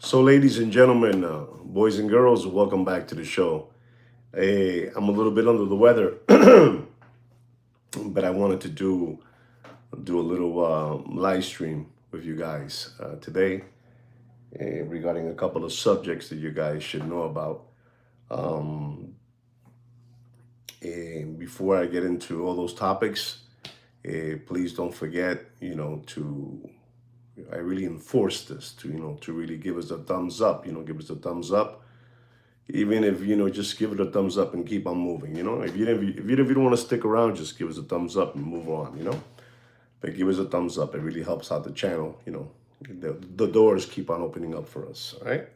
So, ladies and gentlemen, boys and girls, welcome back to the show. I'm a little bit under the weather, but I wanted to do a little live stream with you guys today regarding a couple of subjects that you guys should know about. Um, and before I get into all those topics, please don't forget, to I really enforce this to really give us a thumbs up. Give us a thumbs up. Even if just give it a thumbs up and keep on moving. If you don't want to stick around, just give us a thumbs up and move on. But give us a thumbs up. It really helps out the channel. The doors keep on opening up for us. All right.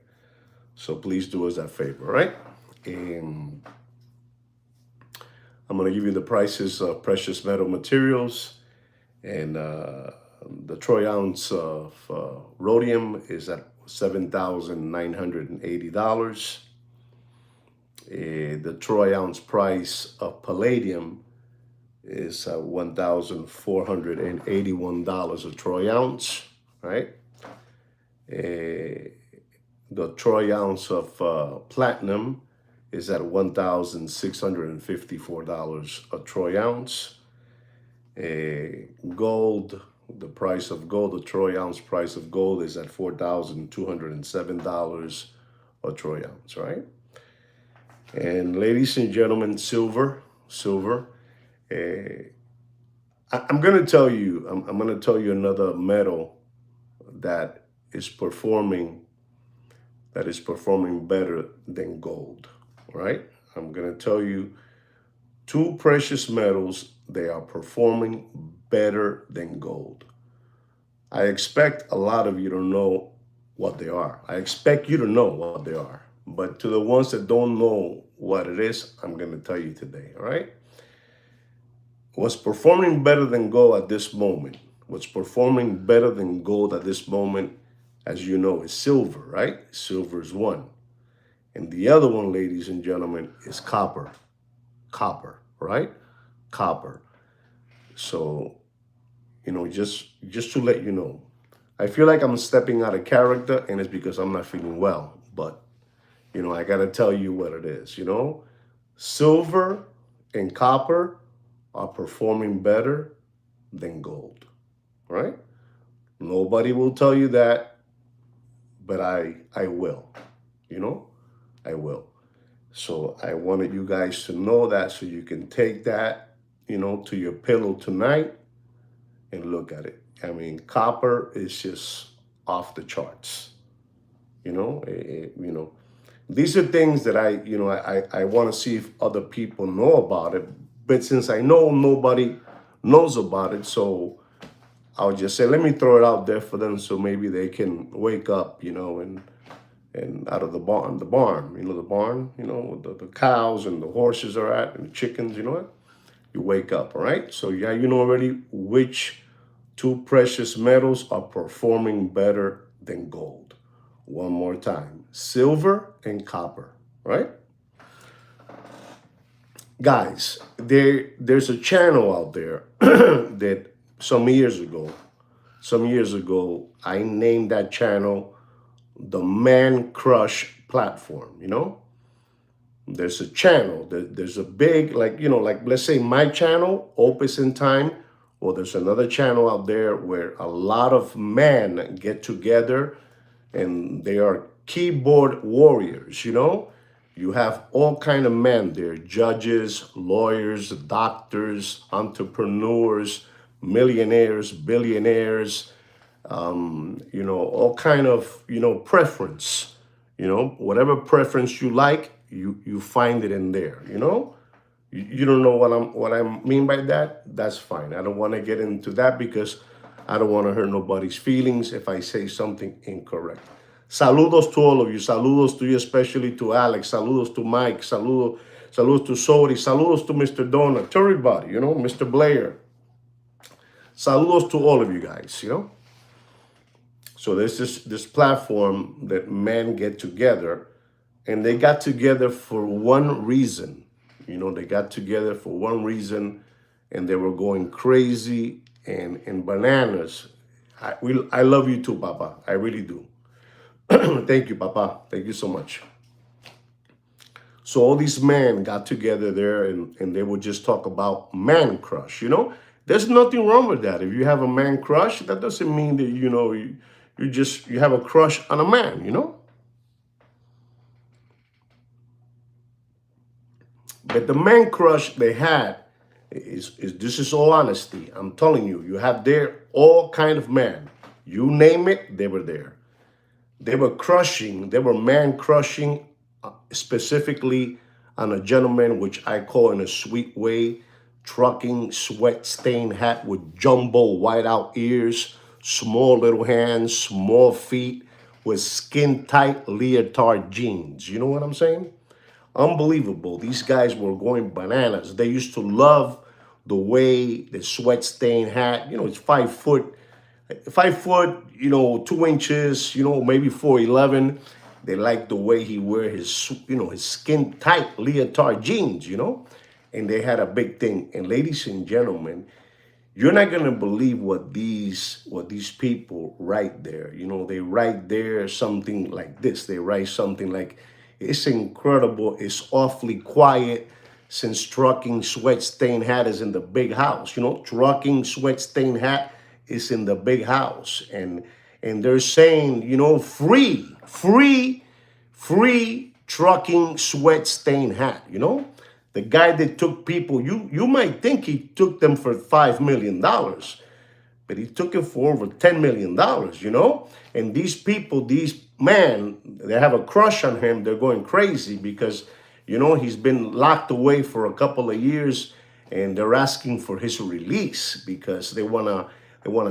So please do us that favor. All right. And I'm gonna give you the prices of precious metal materials, and the troy ounce of rhodium is at $7,980. The troy ounce price of palladium is $1,481 a troy ounce, right? The troy ounce of platinum is at $1,654 a troy ounce. Gold, the price of gold, the troy ounce price of gold is at $4,207 a troy ounce, right? And ladies and gentlemen, silver. I'm going to tell you, I'm going to tell you another metal that is performing better than gold. Right? I'm going to tell you two precious metals. They are performing better than gold. I expect a lot of you to know what they are. I expect you to know what they are. But to the ones that don't know what it is, I'm going to tell you today, all right? What's performing better than gold at this moment? What's performing better than gold at this moment, as you know, is silver, right? Silver is one. And the other one, ladies and gentlemen, is copper. Copper, right? Copper. So, just to let you know, I feel like I'm stepping out of character, and it's because I'm not feeling well. But I got to tell you what it is. Silver and copper are performing better than gold, right? Nobody will tell you that, but I will, I will. So I wanted you guys to know that so you can take that, to your pillow tonight and look at it. I mean, copper is just off the charts, These are things that I want to see if other people know about it. But since I know nobody knows about it, so I'll just say, let me throw it out there for them so maybe they can wake up, and out of the barn, the barn, where the cows and the horses are at and the chickens, what? You wake up, all right? So yeah, you know already which two precious metals are performing better than gold. One more time, silver and copper, right? Guys, there's a channel out there that some years ago, I named that channel the Man Crush Platform, There's a channel, there's a big, like let's say my channel, Opus in Time, or there's another channel out there where a lot of men get together and they are keyboard warriors, You have all kind of men there, judges, lawyers, doctors, entrepreneurs, millionaires, billionaires, all kind of, preference, whatever preference you like, you find it in there, You don't know what I mean by that? That's fine. I don't want to get into that because I don't want to hurt nobody's feelings if I say something incorrect. Saludos to all of you. Saludos to you, especially to Alex. Saludos to Mike. Saludos to Sori. Saludos to Mr. Donut. To everybody, Mr. Blair. Saludos to all of you guys, So there's this platform that men get together, and they got together for one reason. They got together for one reason, and they were going crazy and bananas. I love you too, Papa. I really do. Thank you, Papa. Thank you so much. So all these men got together there and they would just talk about man crush, you know? There's nothing wrong with that. If you have a man crush, that doesn't mean that, you have a crush on a man, you know? But the man crush they had is this is all honesty. I'm telling you, you have there all kind of men. You name it, they were there. They were man crushing specifically on a gentleman, which I call in a sweet way, trucking, sweat stained hat with jumbo whiteout ears, small little hands, small feet, with skin tight leotard jeans. You know what I'm saying? Unbelievable. These guys were going bananas. They used to love the way the sweat stained hat, it's 5 foot, 5 foot, 2 inches, maybe 4'11". They like the way he wear his skin tight leotard jeans, and they had a big thing. And ladies and gentlemen, you're not gonna believe what these people write there. They write there something like this. They write something like, "It's incredible. It's awfully quiet since trucking sweat stained hat is in the big house." Trucking sweat stained hat is in the big house, and they're saying, free trucking sweat stained hat. The guy that took people, you might think he took them for $5 million, but he took it for over $10 million. And these people, these men, they have a crush on him. They're going crazy because, he's been locked away for a couple of years, and they're asking for his release because they wanna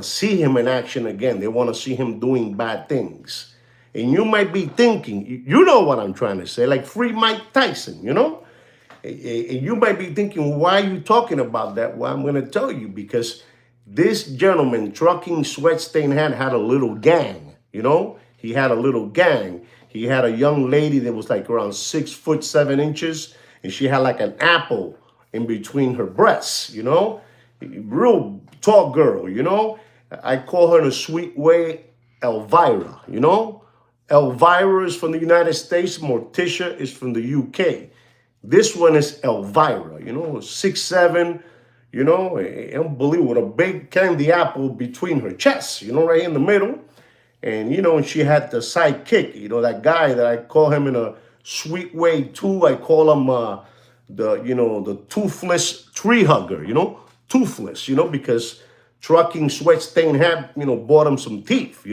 see him in action again. They wanna see him doing bad things. And you might be thinking, you know what I'm trying to say, like free Mike Tyson, And you might be thinking, why are you talking about that? Well, I'm going to tell you, because this gentleman, trucking sweat stained hat, had a little gang, He had a little gang. He had a young lady that was like around 6'7" and she had like an apple in between her breasts, Real tall girl, I call her in a sweet way Elvira, Elvira is from the United States. Morticia is from the UK. This one is Elvira, 6'7", unbelievable, with a big candy apple between her chests, right in the middle. And, and she had the sidekick, that guy that I call him in a sweet way too. I call him the toothless tree hugger, toothless, because trucking sweat stained hat, bought him some teeth,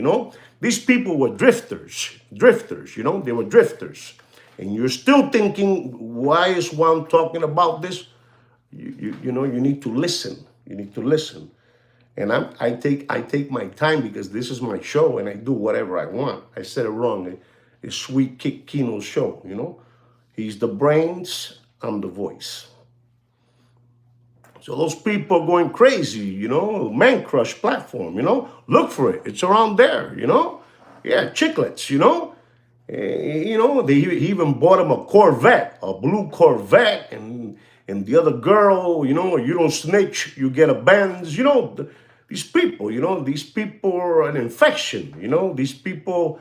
These people were drifters, they were drifters. And you're still thinking, why is Juan talking about this? You need to listen. You need to listen. And I take my time because this is my show and I do whatever I want. I said it wrong. It's Sweet Kick Kino's show, He's the brains, I'm the voice. So those people are going crazy, Man Crush platform, Look for it. It's around there, Yeah, chiclets, he even bought him a Corvette, a blue Corvette, and the other girl, you don't snitch, you get a Benz. These people, these people are an infection. These people,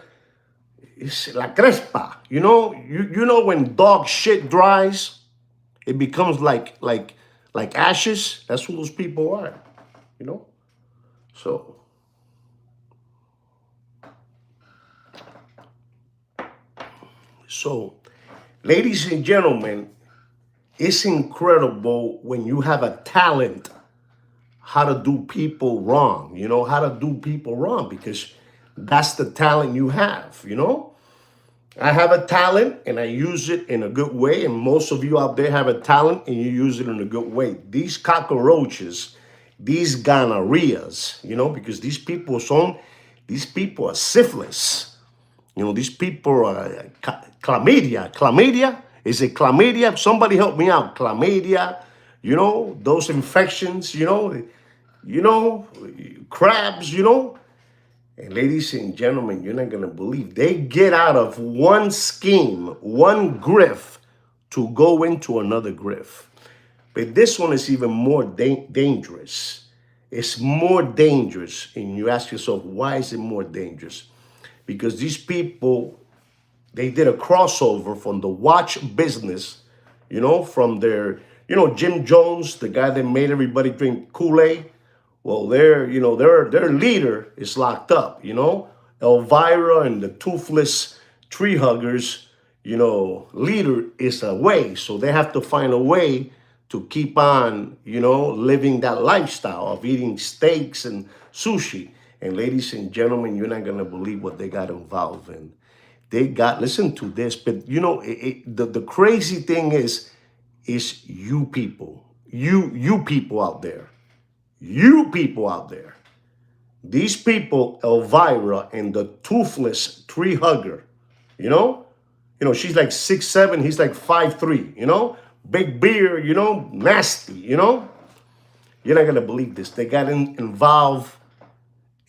it's la crespa. You know when dog shit dries, it becomes like ashes. That's who those people are. So. So, ladies and gentlemen, it's incredible when you have a talent how to do people wrong, how to do people wrong, because that's the talent you have, I have a talent and I use it in a good way, and most of you out there have a talent and you use it in a good way. These cockroaches, these gonorrheas, because these people are syphilis. These people are chlamydia. Chlamydia? Is it chlamydia? Somebody help me out. Chlamydia, those infections, crabs, And ladies and gentlemen, you're not going to believe, they get out of one scheme, one grift, to go into another grift. But this one is even more dangerous. It's more dangerous. And you ask yourself, why is it more dangerous? because these people, they did a crossover from the watch business, from their, Jim Jones, the guy that made everybody drink Kool-Aid. Well, their leader is locked up, Elvira and the toothless tree huggers, leader is away. So they have to find a way to keep on, living that lifestyle of eating steaks and sushi. And ladies and gentlemen, you're not going to believe what they got involved in. They got, listen to this, but the crazy thing is you people, you people out there, you people out there. These people, Elvira and the toothless tree hugger, she's like 6'7", he's like 5'3", big beard, nasty, You're not gonna believe this. They got involved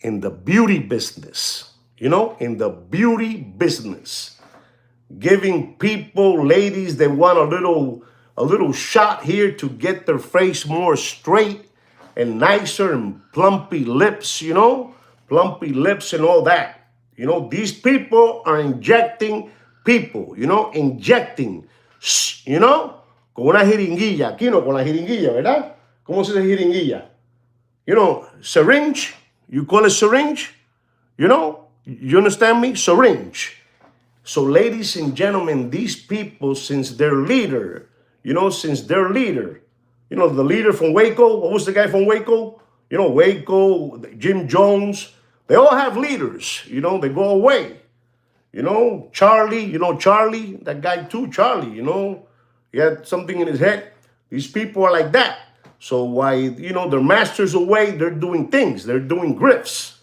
in the beauty business, in the beauty business, giving people, ladies, they want a little shot here to get their face more straight and nicer and plumpy lips, plumpy lips and all that. These people are injecting people, injecting, con una jeringuilla. Aquí no, con la jeringuilla, ¿verdad? ¿Cómo se dice jeringuilla? Syringe. You call it syringe? You understand me? Syringe. So, ladies and gentlemen, these people, since their leader, the leader from Waco, what was the guy from Waco? Waco, Jim Jones, they all have leaders, they go away. Charlie, Charlie, that guy too, Charlie, he had something in his head. These people are like that. So why, their master's away, they're doing things. They're doing grifts.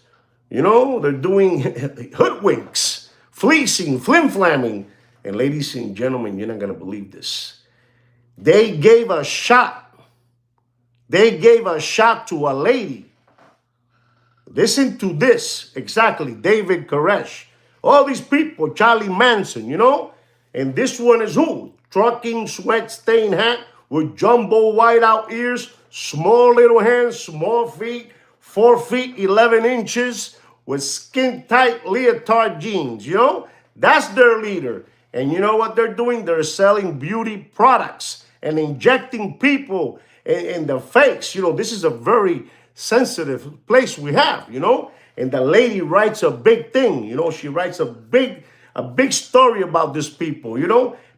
They're doing hoodwinks, fleecing, flim-flamming. And ladies and gentlemen, you're not going to believe this. They gave a shot. They gave a shot to a lady. Listen to this. Exactly. David Koresh. All these people, Charlie Manson, And this one is who? Trucking, sweat stained hat with jumbo whiteout ears, small little hands, small feet, 4 feet, 11 inches, with skin-tight leotard jeans, That's their leader. And you know what they're doing? They're selling beauty products and injecting people in the face. This is a very sensitive place we have, And the lady writes a big thing, She writes a big story about these people,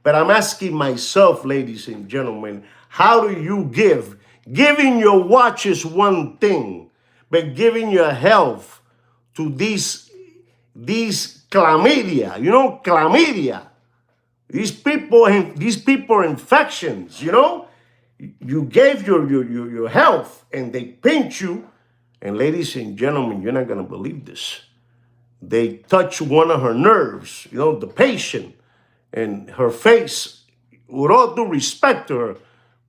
But I'm asking myself, ladies and gentlemen, how do you give? Giving your watch is one thing, but giving your health to these chlamydia, chlamydia. These people are infections, You gave your health and they pinch you. And ladies and gentlemen, you're not going to believe this. They touch one of her nerves, the patient, and her face. With all due respect to her,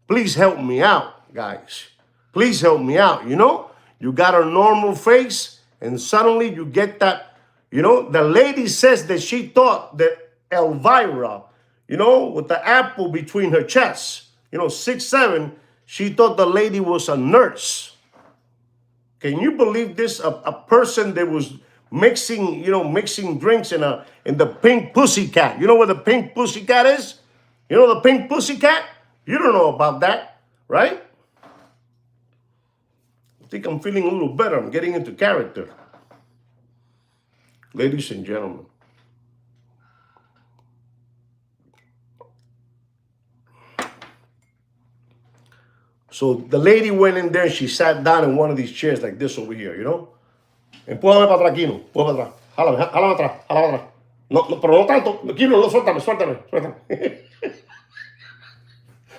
please help me out, guys. Please help me out, You got her normal face, and suddenly you get that, The lady says that she thought that Elvira, with the apple between her chest, 6'7", she thought the lady was a nurse. Can you believe this? A person that was mixing drinks in the Pink Pussycat. You know where the Pink Pussycat is? The Pink Pussycat? You don't know about that, right? I think I'm feeling a little better. I'm getting into character. Ladies and gentlemen. So the lady went in there and she sat down in one of these chairs like this over here, Empújame para atrás, Kino. Empújame para atrás. Jálame atrás. No, pero no tanto. Kino, no, suéltame.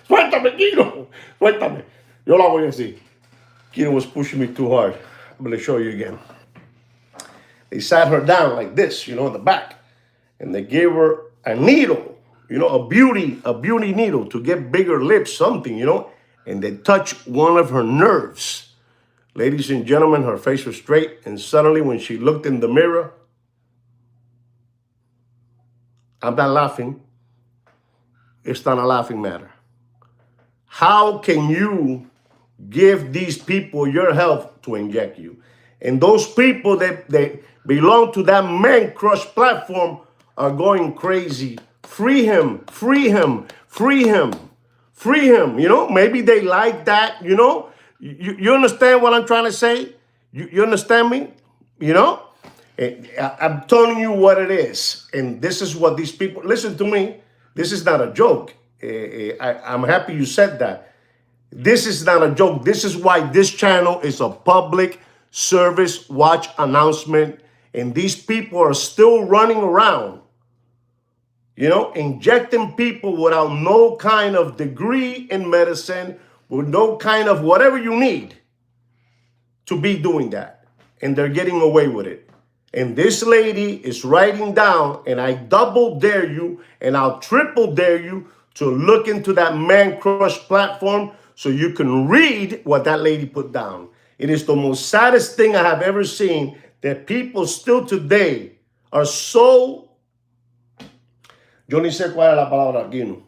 Suéltame, Kino. Suéltame. Yo la voy así. Kino was pushing me too hard. I'm going to show you again. They sat her down like this, in the back. And they gave her a needle, a beauty needle to get bigger lips, something, And they touched one of her nerves. Ladies and gentlemen, her face was straight, and suddenly when she looked in the mirror, I'm not laughing. It's not a laughing matter. How can you give these people your health to inject you? And those people that belong to that man crush platform are going crazy. Free him, free him, free him, free him. You know, maybe they like that, you know. You understand what I'm trying to say? You understand me? You know? I'm telling you what it is. And this is what these people, listen to me. This is not a joke. I'm happy you said that. This is not a joke. This is why this channel is a public service watch announcement. And these people are still running around, you know, injecting people without no kind of degree in medicine, with no kind of whatever you need to be doing that. And they're getting away with it. And this lady is writing down, and I double dare you, and I'll triple dare you to look into that Man Crush platform so you can read what that lady put down. It is the most saddest thing I have ever seen, that people still today are so, yo ni sé cuál es la palabra aquí, no?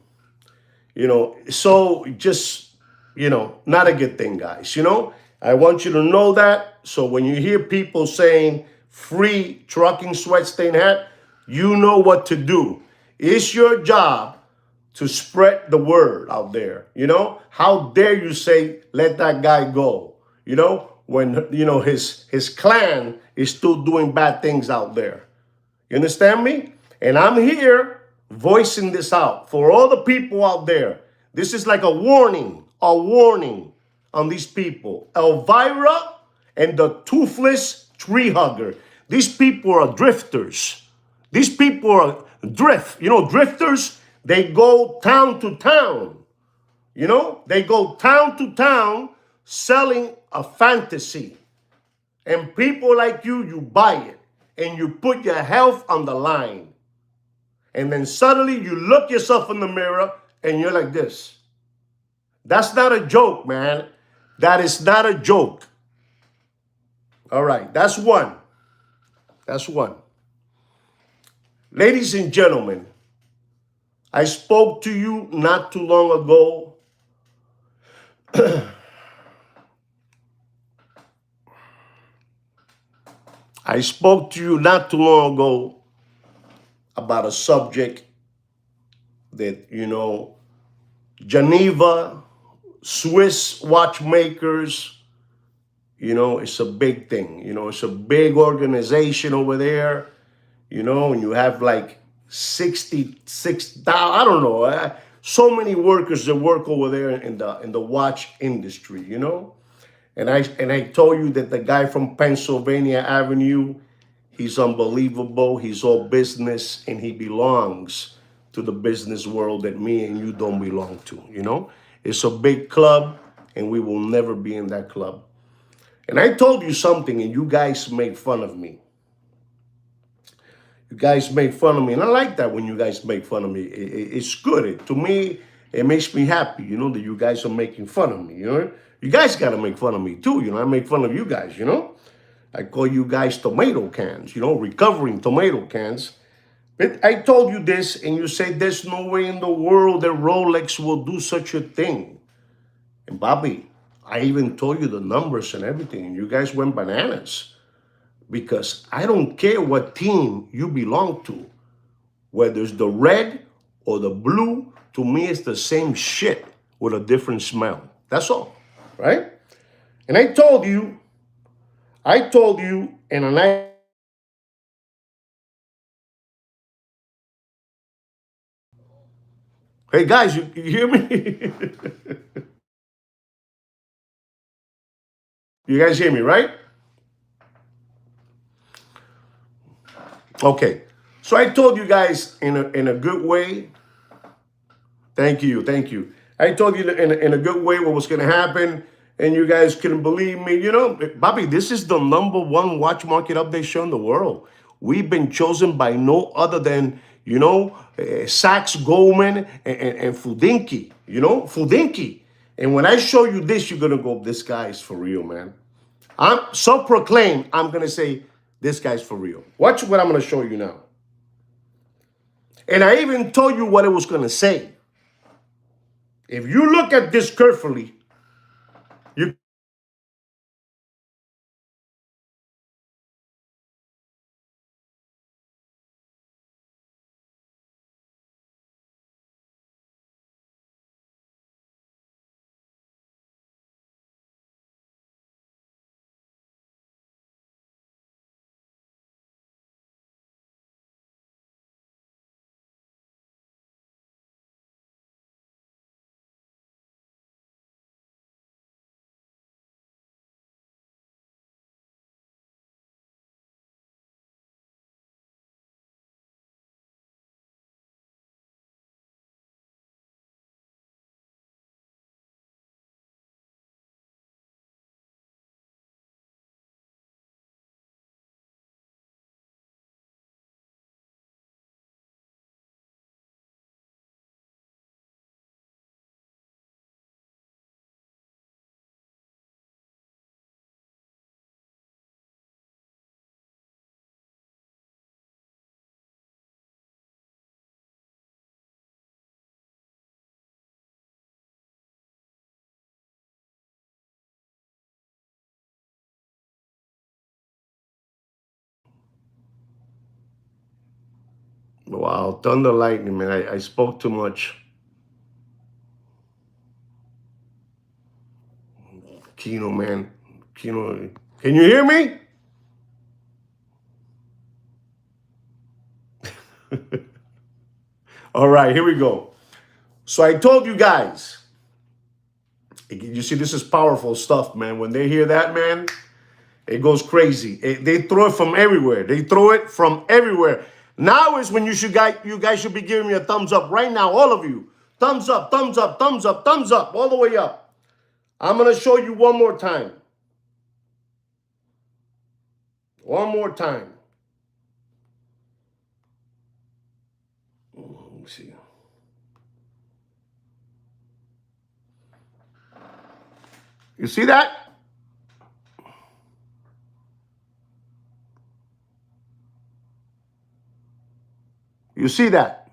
You know, so just, you know, not a good thing, guys. You know, I want you to know that. So when you hear people saying free trucking sweat stain hat, you know what to do. It's your job to spread the word out there. You know, how dare you say, let that guy go, you know, when, you know, his clan is still doing bad things out there. You understand me? And I'm here voicing this out for all the people out there. This is like a warning on these people. Elvira and the toothless tree hugger. These people are drifters. These people are drift. You know, drifters, they go town to town. You know, they go town to town selling a fantasy. And people like you buy it. And you put your health on the line. And then suddenly you look yourself in the mirror and you're like this. That's not a joke, man. That is not a joke. All right, that's one. That's one. Ladies and gentlemen, I spoke to you not too long ago. I spoke to you not too long ago about a subject that, you know, Geneva, Swiss watchmakers, you know, it's a big thing. You know, it's a big organization over there, you know, and you have like 66,000, I don't know, so many workers that work over there in the watch industry, you know. And I told you that the guy from Pennsylvania Avenue, he's unbelievable. He's all business, and he belongs to the business world that me and you don't belong to, you know? It's a big club, and we will never be in that club. And I told you something, and you guys made fun of me. You guys make fun of me, and I like that when you guys make fun of me. It's good. To me, it makes me happy, you know, that you guys are making fun of me, you know? You guys got to make fun of me too, you know? I make fun of you guys, you know? I call you guys tomato cans, you know, recovering tomato cans. But I told you this, and you say there's no way in the world that Rolex will do such a thing. And Bobby, I even told you the numbers and everything, and you guys went bananas. Because I don't care what team you belong to, whether it's the red or the blue, to me it's the same shit with a different smell. That's all, right? And I told you, and hey guys, you hear me? You guys hear me, right? Okay. So I told you guys in a good way. Thank you, thank you. I told you in a good way what was going to happen, and you guys couldn't believe me. You know, Bobby, this is the #1 watch market update show in the world. We've been chosen by no other than, you know, Sachs, Goldman, and Fudinki. You know, Fudinki. And when I show you this, you're going to go, this guy's for real, man. I'm self-proclaimed. I'm going to say, this guy's for real. Watch what I'm going to show you now. And I even told you what it was going to say. If you look at this carefully, you Wow, thunder lightning, man. I spoke too much. Kino, man. Kino, can you hear me? All right, here we go. So I told you guys, you see, this is powerful stuff, man. When they hear that, man, it goes crazy. They throw it from everywhere. They throw it from everywhere. Now is when you guys should be giving me a thumbs up right now, all of you. Thumbs up, thumbs up, thumbs up, thumbs up, all the way up. I'm going to show you one more time. One more time. Let me see. You see that? You see that?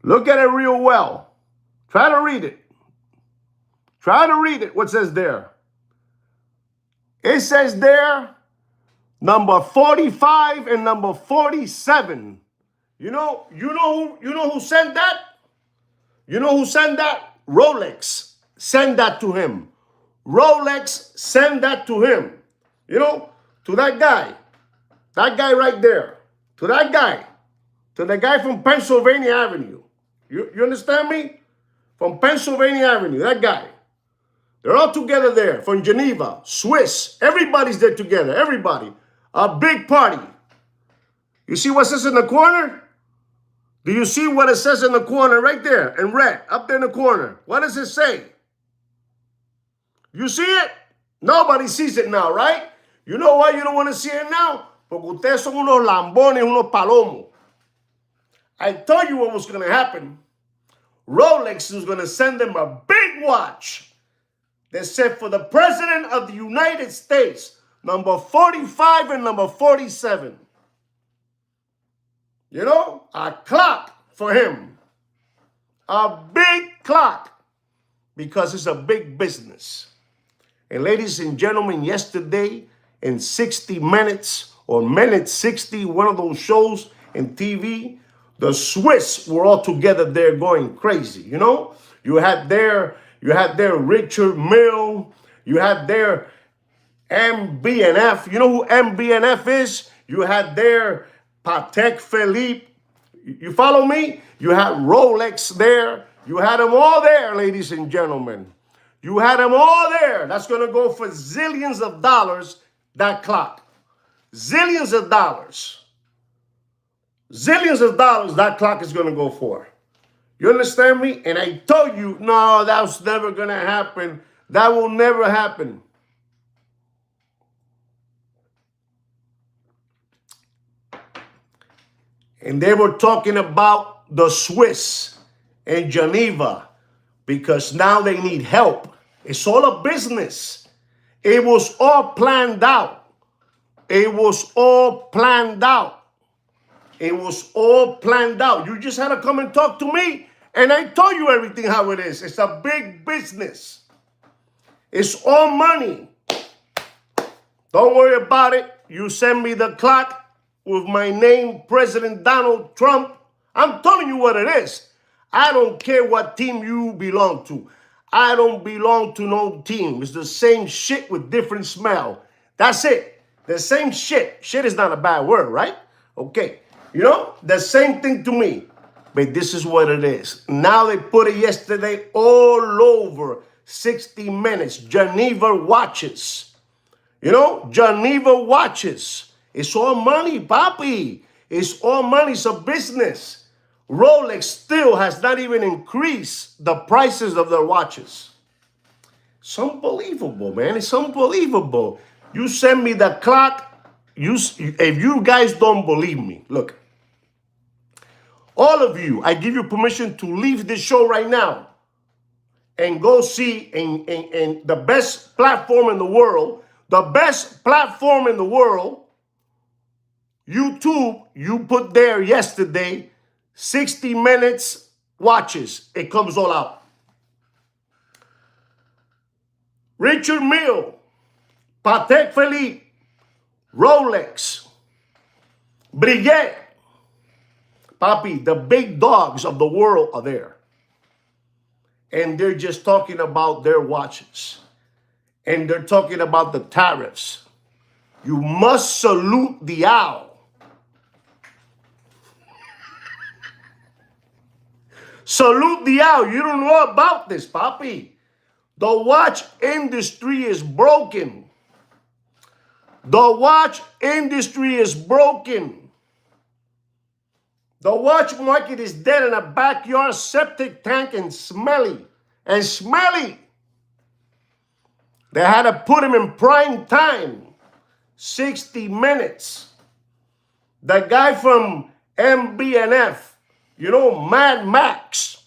Look at it real well. Try to read it. Try to read it. What says there? It says there, number 45 and number 47. You know who sent that? You know who sent that? Rolex. Send that to him. Rolex, send that to him. You know, to that guy. That guy right there. To that guy. To the guy from Pennsylvania Avenue. You understand me? From Pennsylvania Avenue, that guy. They're all together there from Geneva, Swiss. Everybody's there together. Everybody. A big party. You see what it says in the corner? Do you see what it says in the corner right there in red, up there in the corner? What does it say? You see it? Nobody sees it now, right? You know why you don't want to see it now? Porque ustedes son unos lambones, unos palomos. I told you what was going to happen. Rolex was going to send them a big watch. They said for the President of the United States, number 45 and number 47. You know, a clock for him. A big clock. Because it's a big business. And ladies and gentlemen, yesterday in 60 Minutes or Minute 60, one of those shows in TV, the Swiss were all together there going crazy. You know, you had their Richard Mille, you had their MB&F. You know who MB&F is? You had their Patek Philippe. You follow me? You had Rolex there. You had them all there, ladies and gentlemen. You had them all there. That's going to go for zillions of dollars, that clock. Zillions of dollars. Zillions of dollars that clock is going to go for. You understand me? And I told you, no, that's never going to happen. That will never happen. And they were talking about the Swiss and Geneva because now they need help. It's all a business. It was all planned out. It was all planned out. It was all planned out. You just had to come and talk to me, and I told you everything how it is. It's a big business. It's all money. Don't worry about it. You send me the clock with my name, President Donald Trump. I'm telling you what it is. I don't care what team you belong to. I don't belong to no team. It's the same shit with different smell. That's it. The same shit. Shit is not a bad word, right? Okay. You know, the same thing to me. But this is what it is. Now they put it yesterday all over 60 Minutes. Geneva watches. You know, Geneva watches. It's all money, papi. It's all money. It's a business. Rolex still has not even increased the prices of their watches. It's unbelievable, man. It's unbelievable. You send me the clock. If you guys don't believe me, look. All of you, I give you permission to leave this show right now and go see in the best platform in the world, YouTube, you put there yesterday, 60 Minutes watches. It comes all out. Richard Mille, Patek Philippe, Rolex, Breguet, Papi, the big dogs of the world are there. And they're just talking about their watches. And they're talking about the tariffs. You must salute the owl. Salute the owl. You don't know about this, Papi. The watch industry is broken. The watch industry is broken. The watch market is dead in a backyard septic tank and smelly. And smelly. They had to put him in prime time. 60 minutes. The guy from MBNF, you know, Mad Max.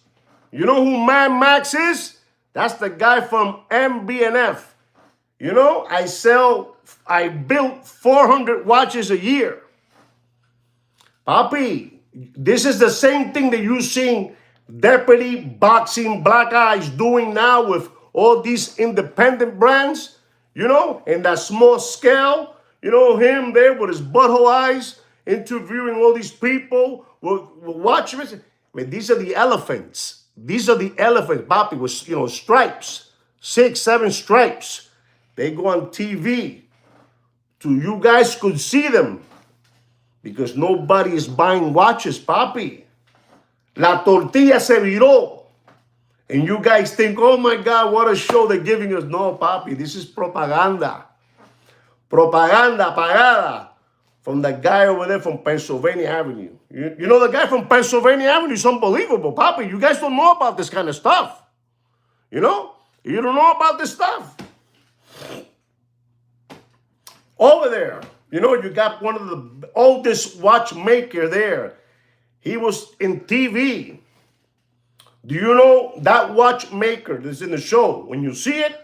You know who Mad Max is? That's the guy from MBNF. You know, I built 400 watches a year. Papi, this is the same thing that you're seeing Deputy Boxing Black Eyes doing now with all these independent brands, you know, in that small scale. You know, him there with his butthole eyes interviewing all these people with watches. I mean, these are the elephants. These are the elephants, Papi, with, you know, stripes, 6, 7 stripes. They go on TV. So you guys could see them because nobody is buying watches, Papi. La tortilla se viró. And you guys think, oh my God, what a show they're giving us. No, Papi, this is propaganda. Propaganda pagada from the guy over there from Pennsylvania Avenue. You know the guy from Pennsylvania Avenue is unbelievable, Papi. You guys don't know about this kind of stuff. You know? You don't know about this stuff. Over there, you know, you got one of the oldest watchmaker there. He was in TV. Do you know that watchmaker that's in the show? When you see it,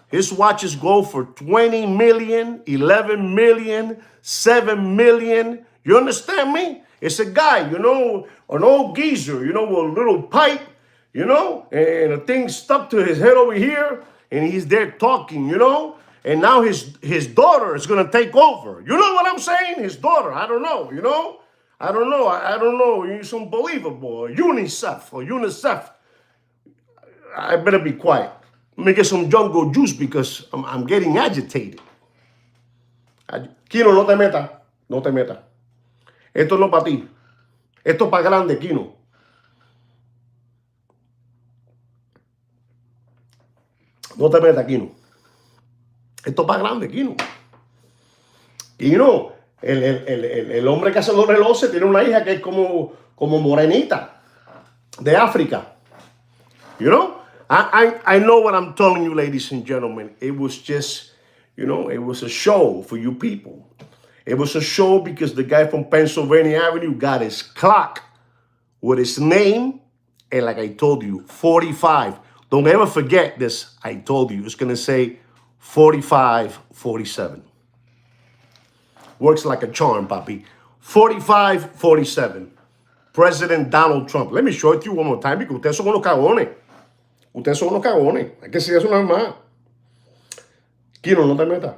his watches go for 20 million, 11 million, 7 million. You understand me? It's a guy, you know, an old geezer, you know, with a little pipe, you know, and a thing stuck to his head over here, and he's there talking, you know. And now his daughter is going to take over. You know what I'm saying? His daughter. I don't know, you know. I don't know. I don't know. It's unbelievable. UNICEF. I better be quiet. Let me get some jungle juice because I'm getting agitated. Kino, no te metas. No te metas. Esto no para ti. Esto es para grande, Kino. No te metas, Kino. Esto es para grande, Kino. Kino, el hombre que hace los relojes tiene una hija que es como morenita de África. You know? I know what I'm telling you, ladies and gentlemen. It was just, you know, it was a show for you people. It was a show because the guy from Pennsylvania Avenue got his clock with his name. And like I told you, 45. Don't ever forget this. I told you. It's going to say 4547. Works like a charm, Papi. 4547. President Donald Trump. Let me show it to you one more time because ustedes son unos cagones. Ustedes son unos cagones. Hay que decir eso una vez más. Kino, no te metas.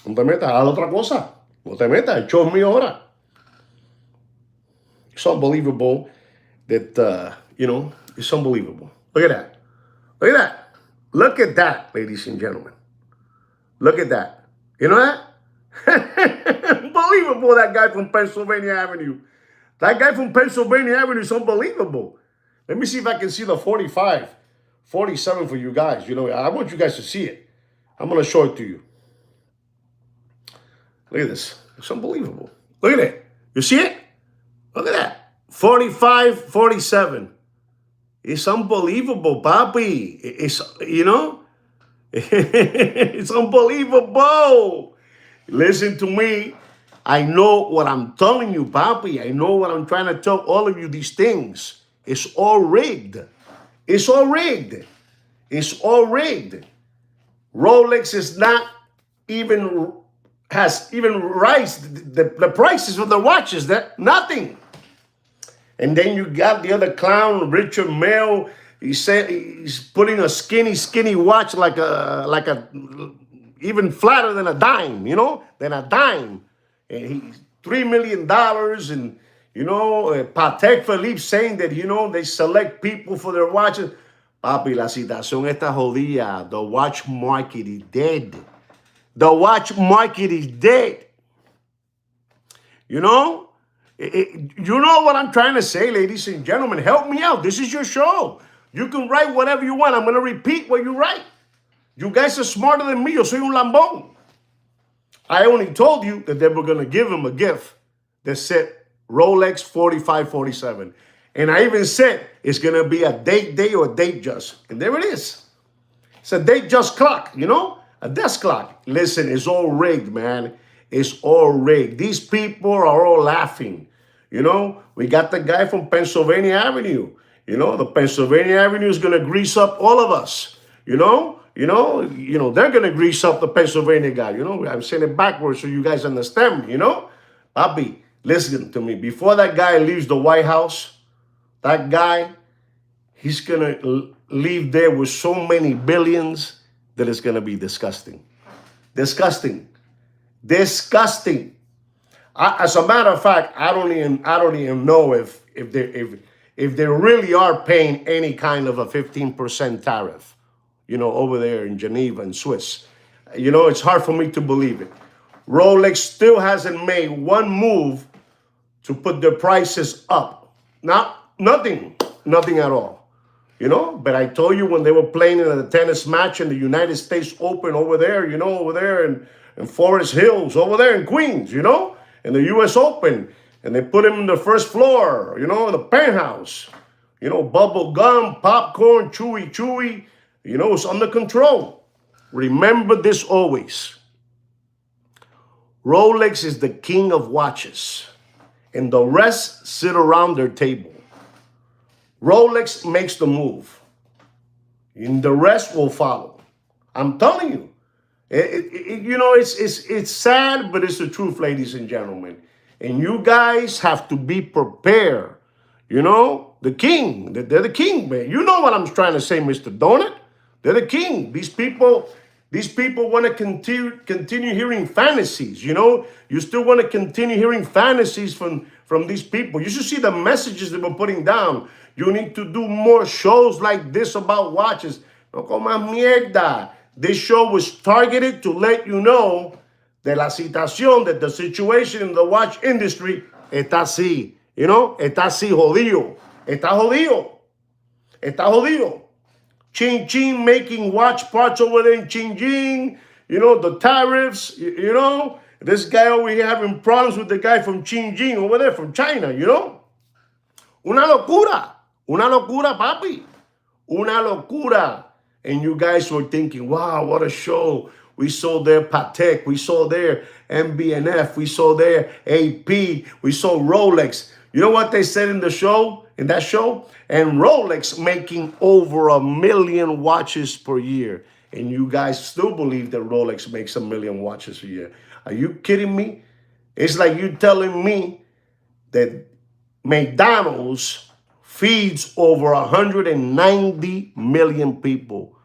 No te metas. Haz otra cosa. No te metas. El show es mío ahora. It's unbelievable that, you know, it's unbelievable. Look at that. Look at that. Look at that, ladies and gentlemen. Look at that. You know that? Unbelievable, that guy from Pennsylvania Avenue. That guy from Pennsylvania Avenue is unbelievable. Let me see if I can see the 45, 47 for you guys. You know, I want you guys to see it. I'm going to show it to you. Look at this. It's unbelievable. Look at it. You see it? Look at that. 45, 47. It's unbelievable, Papi. It's, you know, it's unbelievable. Listen to me. I know what I'm telling you, Papi. I know what I'm trying to tell all of you, these things. It's all rigged. It's all rigged. It's all rigged. Rolex is not even, has even raised the prices of the watches. That nothing. And then you got the other clown, Richard Mille. He said he's putting a skinny watch like a even flatter than a dime, you know, than a dime. And he's $3 million, and You know, Patek Philippe saying that, you know, they select people for their watches. Papi, la situación está jodida. The watch market is dead. The watch market is dead. You know? You know what I'm trying to say, ladies and gentlemen. Help me out. This is your show. You can write whatever you want. I'm going to repeat what you write. You guys are smarter than me. Yo soy un lambón. I only told you that they were going to give him a gift that said Rolex 4547. And I even said it's going to be a date day or a date just. And there it is. It's a date just clock, you know? A desk clock. Listen, it's all rigged, man. It's all rigged. These people are all laughing. You know, we got the guy from Pennsylvania Avenue. You know, the Pennsylvania Avenue is going to grease up all of us. You know, they're going to grease up the Pennsylvania guy. You know, I'm saying it backwards so you guys understand me, you know? Papi, listen to me. Before that guy leaves the White House, that guy, he's going to leave there with so many billions that it's going to be disgusting. Disgusting. Disgusting. As a matter of fact, I don't even know if they really are paying any kind of a 15% tariff, you know, over there in Geneva and Swiss. You know, it's hard for me to believe it. Rolex still hasn't made one move to put their prices up. Nothing at all. You know, but I told you when they were playing in a tennis match in the United States Open over there, you know, over there in Forest Hills, over there in Queens, you know, in the U.S. Open, and they put him in the first floor, you know, in the penthouse, you know, bubble gum, popcorn, chewy, you know, it's under control. Remember this always. Rolex is the king of watches, and the rest sit around their table. Rolex makes the move, and the rest will follow. I'm telling you. You know, it's sad, but it's the truth, ladies and gentlemen. And you guys have to be prepared. You know, the king, they're the king, man. You know what I'm trying to say, Mr. Donut. They're the king. These people want to continue hearing fantasies. You know, you still want to continue hearing fantasies from these people. You should see the messages they were putting down. You need to do more shows like this about watches. No comas mierda. This show was targeted to let you know that la situación, that the situation in the watch industry está así. You know, está así jodido. Está jodido. Está jodido. Ching making watch parts over there in Xinjiang. You know, the tariffs, you know. This guy over here having problems with the guy from Xinjiang over there from China, you know. Una locura. Una locura, papi. Una locura. And you guys were thinking, wow, what a show. We saw their Patek. We saw their MB&F. We saw their AP. We saw Rolex. You know what they said in that show? And Rolex making over 1 million watches per year. And you guys still believe that Rolex makes 1 million watches a year. Are you kidding me? It's like you telling me that McDonald's feeds over 190 million people.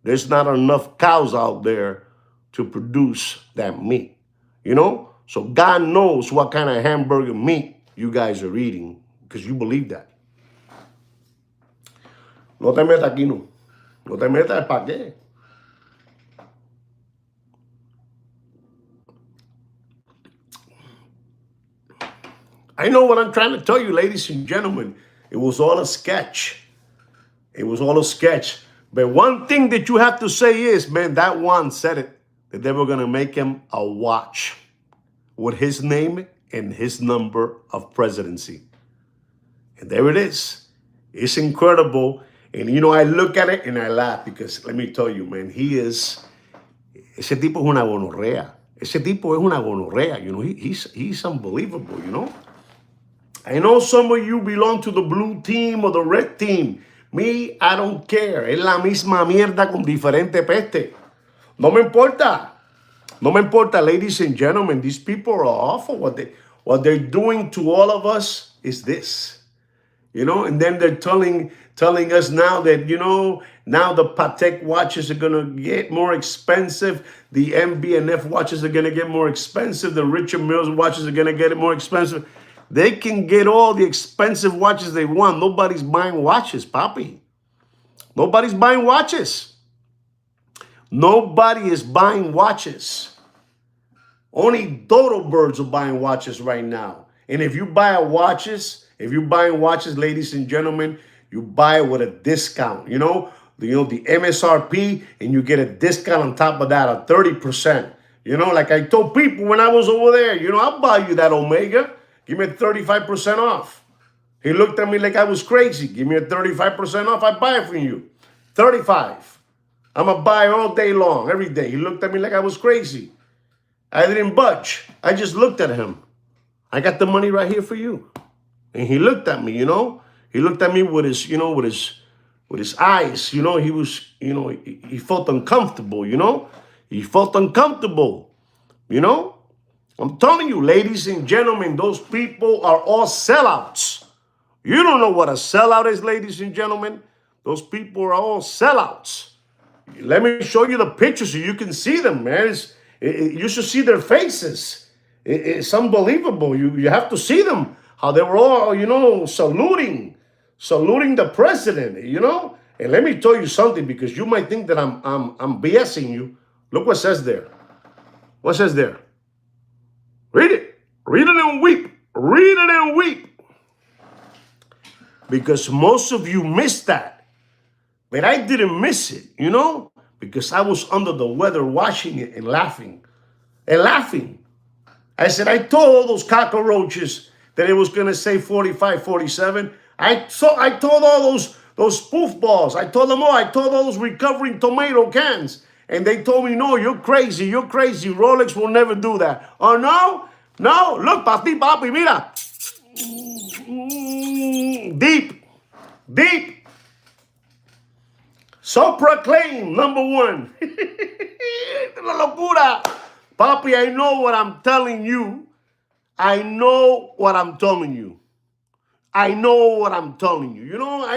There's not enough cows out there to produce that meat, you know? So God knows what kind of hamburger meat you guys are eating because you believe that. No te metas aquí, no. No te metas, ¿para qué? I know what I'm trying to tell you, ladies and gentlemen. It was all a sketch. It was all a sketch. But one thing that you have to say is, man, that one said it, that they were going to make him a watch with his name and his number of presidency. And there it is. It's incredible. And, you know, I look at it and I laugh because, let me tell you, man, ese tipo es una gonorrea. Ese tipo es una gonorrea, you know. He's unbelievable, you know. I know some of you belong to the blue team or the red team. Me, I don't care. Es la misma mierda con diferente peste. No me importa. No me importa, ladies and gentlemen. These people are awful. What they're doing to all of us is this. You know, and then they're telling us now that, you know, now the Patek watches are going to get more expensive. The MB&F watches are going to get more expensive. The Richard Milles watches are going to get more expensive. They can get all the expensive watches they want. Nobody's buying watches, papi. Nobody's buying watches. Nobody is buying watches. Only dodo birds are buying watches right now. And if you buy watches, if you're buying watches, ladies and gentlemen, you buy it with a discount. You know the MSRP, and you get a discount on top of that of 30%. You know, like I told people when I was over there, I'll buy you that Omega. Give me 35% off. He looked at me like I was crazy. Give me a 35% off. I buy it from you. 35. I'm a buy all day long, every day. He looked at me like I was crazy. I didn't budge. I just looked at him. I got the money right here for you. And he looked at me, He looked at me with his, with his eyes, He was, he felt uncomfortable, He felt uncomfortable, I'm telling you, ladies and gentlemen, those people are all sellouts. You don't know what a sellout is, ladies and gentlemen. Those people are all sellouts. Let me show you the pictures so you can see them, man. You should see their faces. It's unbelievable. You have to see them, how they were all, saluting the president, And let me tell you something, because you might think that I'm BSing you. Look what says there. What says there? Read it. Read it and weep. Read it and weep. Because most of you missed that. But I didn't miss it, because I was under the weather watching it and laughing. I said, I told all those cockroaches that it was going to say 45, 47. I told all those spoof balls. I told them all. I told all those recovering tomato cans. And they told me, no, you're crazy. You're crazy. Rolex will never do that. Oh, no? No? Look, papi, mira. Deep. So proclaim, number one. La locura. Papi, I know what I'm telling you. I know what I'm telling you. I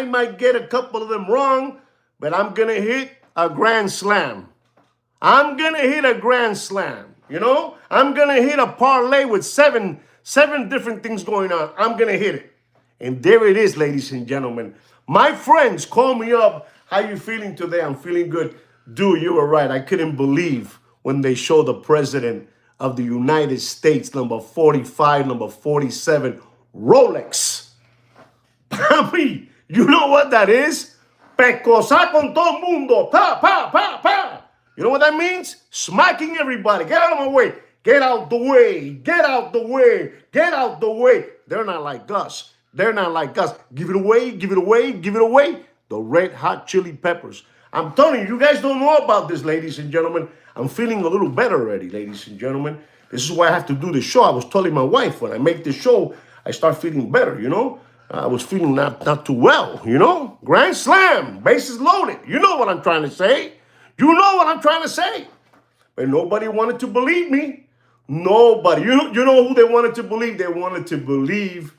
might get a couple of them wrong, but I'm going to hit a grand slam. I'm going to hit a grand slam. I'm going to hit a parlay with seven different things going on. I'm going to hit it. And there it is, ladies and gentlemen. My friends call me up. How you feeling today? I'm feeling good. Dude, you were right. I couldn't believe when they showed the president of the United States, number 45, number 47, Rolex. Papi, you know what that is? Pescosa con todo mundo. Pa, pa, pa, pa. You know what that means? Smacking everybody. Get out of my way. Get out the way. Get out the way. Get out the way. They're not like us. Give it away. Give it away. Give it away. The Red Hot Chili Peppers. I'm telling you, you guys don't know about this, ladies and gentlemen. I'm feeling a little better already, ladies and gentlemen. This is why I have to do the show. I was telling my wife, when I make the show, I start feeling better, I was feeling not too well, Grand slam, bases loaded. You know what I'm trying to say. But nobody wanted to believe me. Nobody. You know who they wanted to believe? They wanted to believe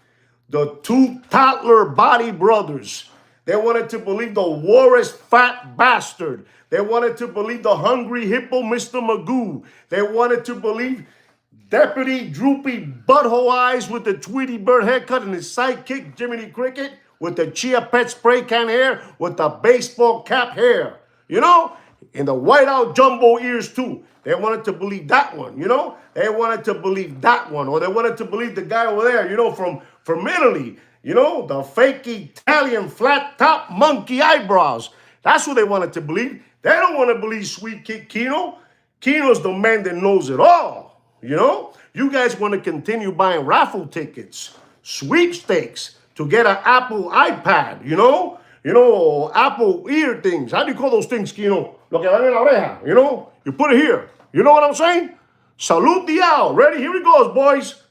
the two toddler body brothers. They wanted to believe the Warris fat bastard. They wanted to believe the hungry hippo, Mr. Magoo. They wanted to believe Deputy Droopy Butthole Eyes with the Tweety Bird haircut and his sidekick, Jiminy Cricket, with the Chia Pet spray can hair, with the baseball cap hair, and the whiteout jumbo ears too. They wanted to believe that one, They wanted to believe that one. Or they wanted to believe the guy over there, from Italy. The fake Italian flat top monkey eyebrows. That's what they wanted to believe. They don't want to believe Sweet Kid Kino. Kino's the man that knows it all. You guys want to continue buying raffle tickets, sweepstakes to get an Apple iPad, Apple ear things. How do you call those things, Kino? Lo que van en la oreja, You put it here. You know what I'm saying? Salute the owl. Ready? Here he goes, boys.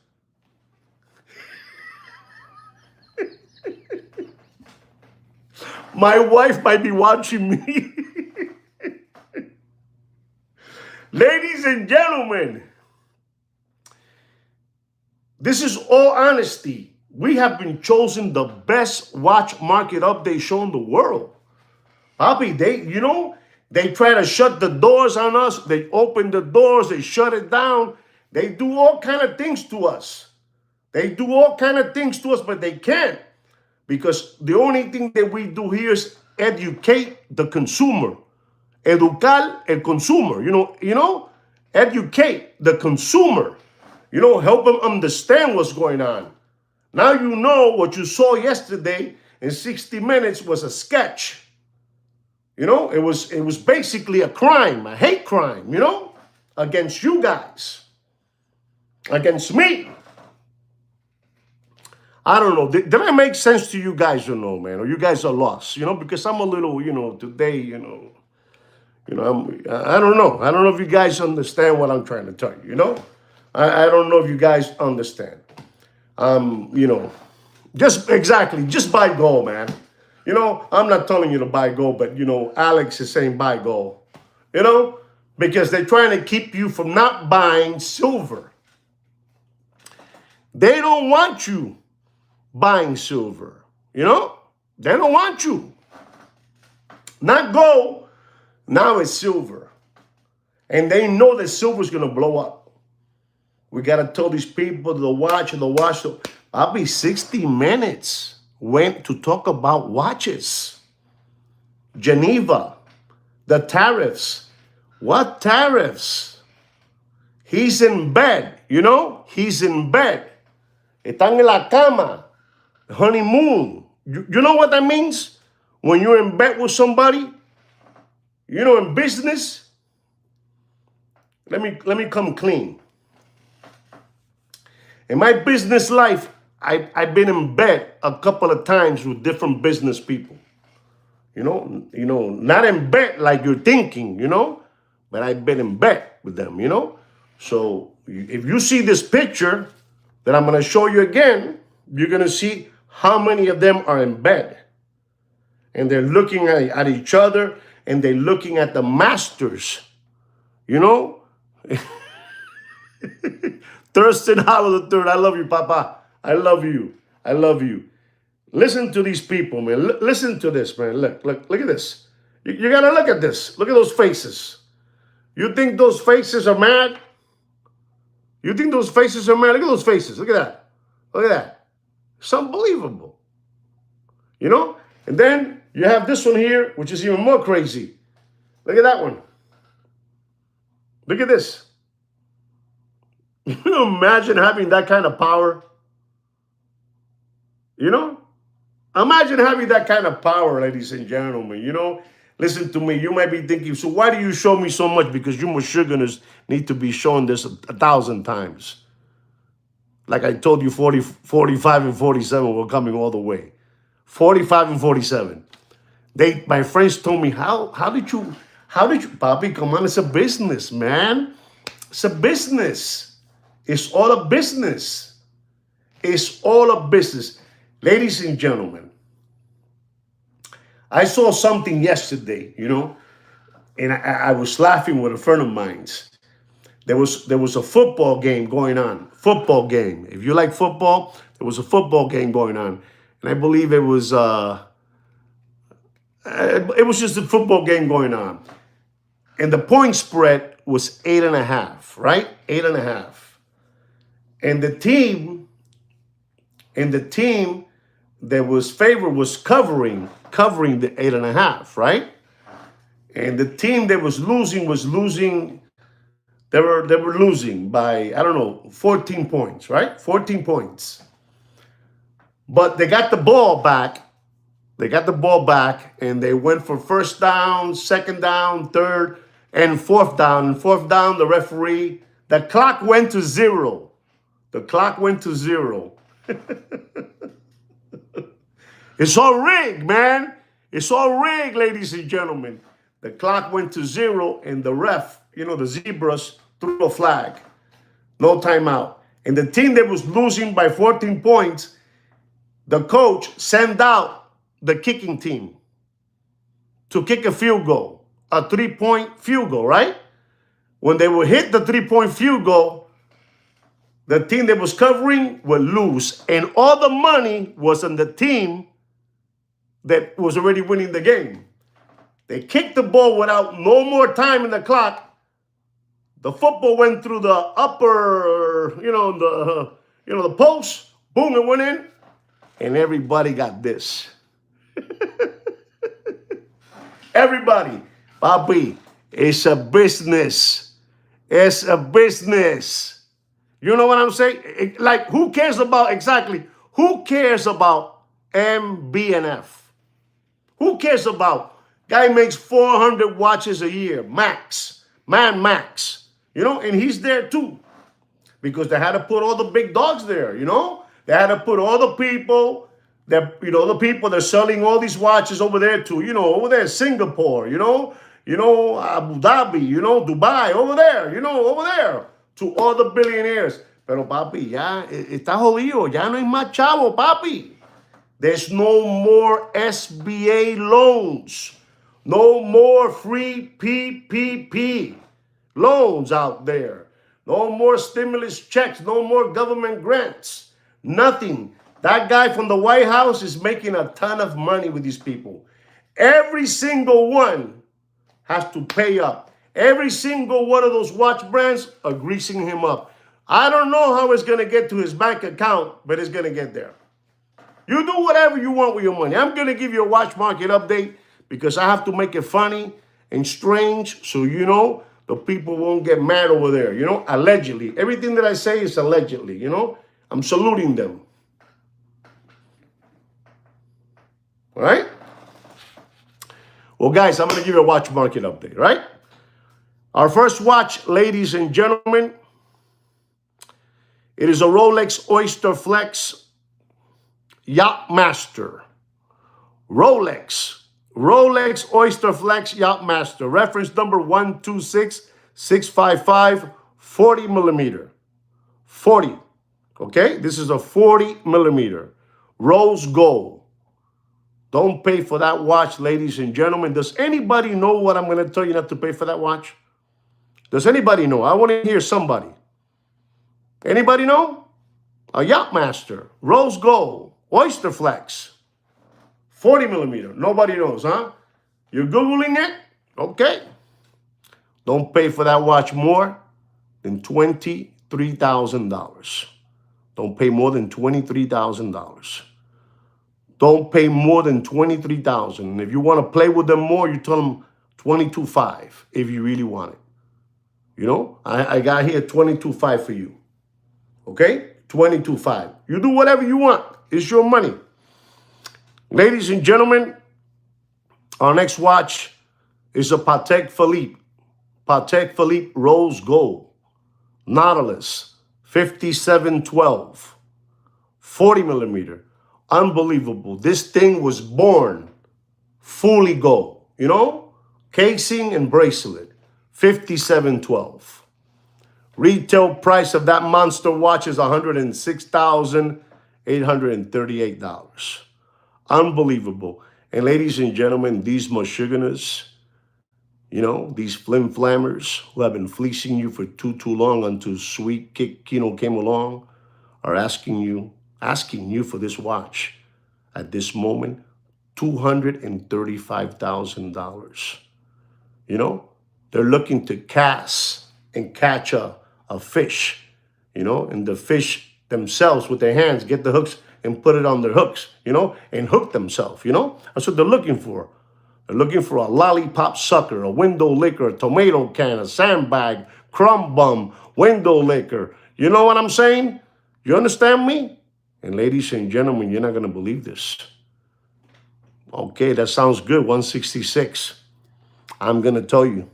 My wife might be watching me. Ladies and gentlemen, this is all honesty. We have been chosen the best watch market update show in the world. Papi, they try to shut the doors on us. They open the doors. They shut it down. They do all kind of things to us. They do all kind of things to us, but they can't, because the only thing that we do here is educate the consumer. Educar el consumer. Educate the consumer. Help them understand what's going on. Now you know what you saw yesterday in 60 Minutes was a sketch. It was basically a crime, a hate crime, against you guys, against me. I don't know. Did I make sense to you guys or no, man? Or you guys are lost, because I'm a little, today, I don't know. I don't know if you guys understand what I'm trying to tell you, I don't know if you guys understand. Just buy gold, man. I'm not telling you to buy gold, but Alex is saying buy gold. Because they're trying to keep you from not buying silver. They don't want you buying silver. They don't want you. Not gold. Now it's silver. And they know that silver's going to blow up. We got to tell these people to watch. I'll be 60 Minutes went to talk about watches. Geneva, the tariffs. What tariffs? He's in bed, He's in bed. Están en la cama. Honeymoon. You know what that means? When you're in bed with somebody, in business. Let me come clean. In my business life, I've been in bed a couple of times with different business people. Not in bed like you're thinking, but I've been in bed with them, So if you see this picture that I'm going to show you again, you're going to see how many of them are in bed. And they're looking at each other, and they're looking at the masters, Thurston Howell III, I love you, Papa. I love you. I love you. Listen to these people, man. Listen to this, man. Look at this. You got to look at this. Look at those faces. You think those faces are mad? You think those faces are mad? Look at those faces. Look at that. Look at that. It's unbelievable. And then you have this one here, which is even more crazy. Look at that one. Look at this. You imagine having that kind of power? Imagine having that kind of power, ladies and gentlemen. Listen to me. You might be thinking, so why do you show me so much? Because you Michiganders need to be shown this 1,000 times. Like I told you, 40, 45, and 47 were coming all the way. 45 and 47. My friends told me, how did you, Papi, come on, it's a business, man. It's a business. It's all a business. It's all a business. Ladies and gentlemen, I saw something yesterday, and I was laughing with a friend of mine. There was a football game going on. Football game. If you like football, there was a football game going on. And I believe it was just a football game going on. And the point spread was 8.5, right? 8.5. And the team that was favored was covering the 8.5, right? And the team that was losing. They were losing by, 14 points, right? 14 points. But they got the ball back. And they went for first down, second down, third, and fourth down. And fourth down, the clock went to zero. The clock went to zero. It's all rigged, man. It's all rigged, ladies and gentlemen. The clock went to zero, and the ref, the Zebras, threw a flag. No timeout. And the team that was losing by 14 points, the coach sent out the kicking team to kick a field goal, a 3-point field goal, right? When they would hit the 3-point field goal, the team that was covering would lose. And all the money was on the team that was already winning the game. They kicked the ball without no more time in the clock. The football went through the upper, You know, the post, boom, it went in, and everybody got this. Everybody, papi, it's a business. It's a business. You know what I'm saying? Like, who cares about, exactly, who cares about MB&F? Who cares about, guy makes 400 watches a year, max, man, max. You know, and he's there too. Because they had to put all the big dogs there, you know? They had to put all the people that, you know, the people that are selling all these watches over there to, you know, over there, Singapore, you know, Abu Dhabi, you know, Dubai, over there, you know, over there, to all the billionaires. Pero papi, ya está jodido, ya no hay más chavo, papi. There's no more SBA loans, no more free PPP loans out there. No more stimulus checks, no more government grants, nothing. That guy from the White House is making a ton of money with these people. Every single one has to pay up. Every single one of those watch brands are greasing him up. I don't know how it's going to get to his bank account, but it's going to get there. You do whatever you want with your money. I'm going to give you a watch market update because I have to make it funny and strange so you know the people won't get mad over there, you know, allegedly. Everything that I say is allegedly, you know. I'm saluting them. All right? Well, guys, I'm going to give you a watch market update, right? Our first watch, ladies and gentlemen, it is a Rolex Oyster Flex Yachtmaster. Rolex Oyster Flex Yachtmaster. Reference number 126655, 40 millimeter. 40. Okay? This is a 40 millimeter. Rose gold. Don't pay for that watch, ladies and gentlemen. Does anybody know what I'm going to tell you not to pay for that watch? Does anybody know? I want to hear somebody. Anybody know? A Yachtmaster. Rose gold. Oyster Flex. 40 millimeter. Nobody knows, huh? You're Googling it? Okay. Don't pay for that watch more than $23,000. Don't pay more than $23,000. Don't pay more than $23,000. And if you want to play with them more, you tell them $22,500 if you really want it. You know, I got here $22,500 for you. Okay? $22,500. You do whatever you want. It's your money. Ladies and gentlemen, our next watch is a Patek Philippe. Patek Philippe Rose Gold. Nautilus. 5712. 40 millimeter. Unbelievable. This thing was born fully gold. You know? Casing and bracelet. 5712. Retail price of that monster watch is $106,838. Unbelievable. And ladies and gentlemen, these Michiganers, you know, these flim-flammers who have been fleecing you for too long until Sweet Kino came along, are asking you for this watch at this moment, $235,000. You know, they're looking to cast and catch a fish, you know, and the fish themselves with their hands get the hooks and put it on their hooks, you know, and hook themselves, you know. That's what they're looking for. They're looking for a lollipop sucker, a window licker, a tomato can, a sandbag, crumb bum, window licker. You know what I'm saying? You understand me? And ladies and gentlemen, you're not going to believe this. Okay, that sounds good, 166. I'm going to tell you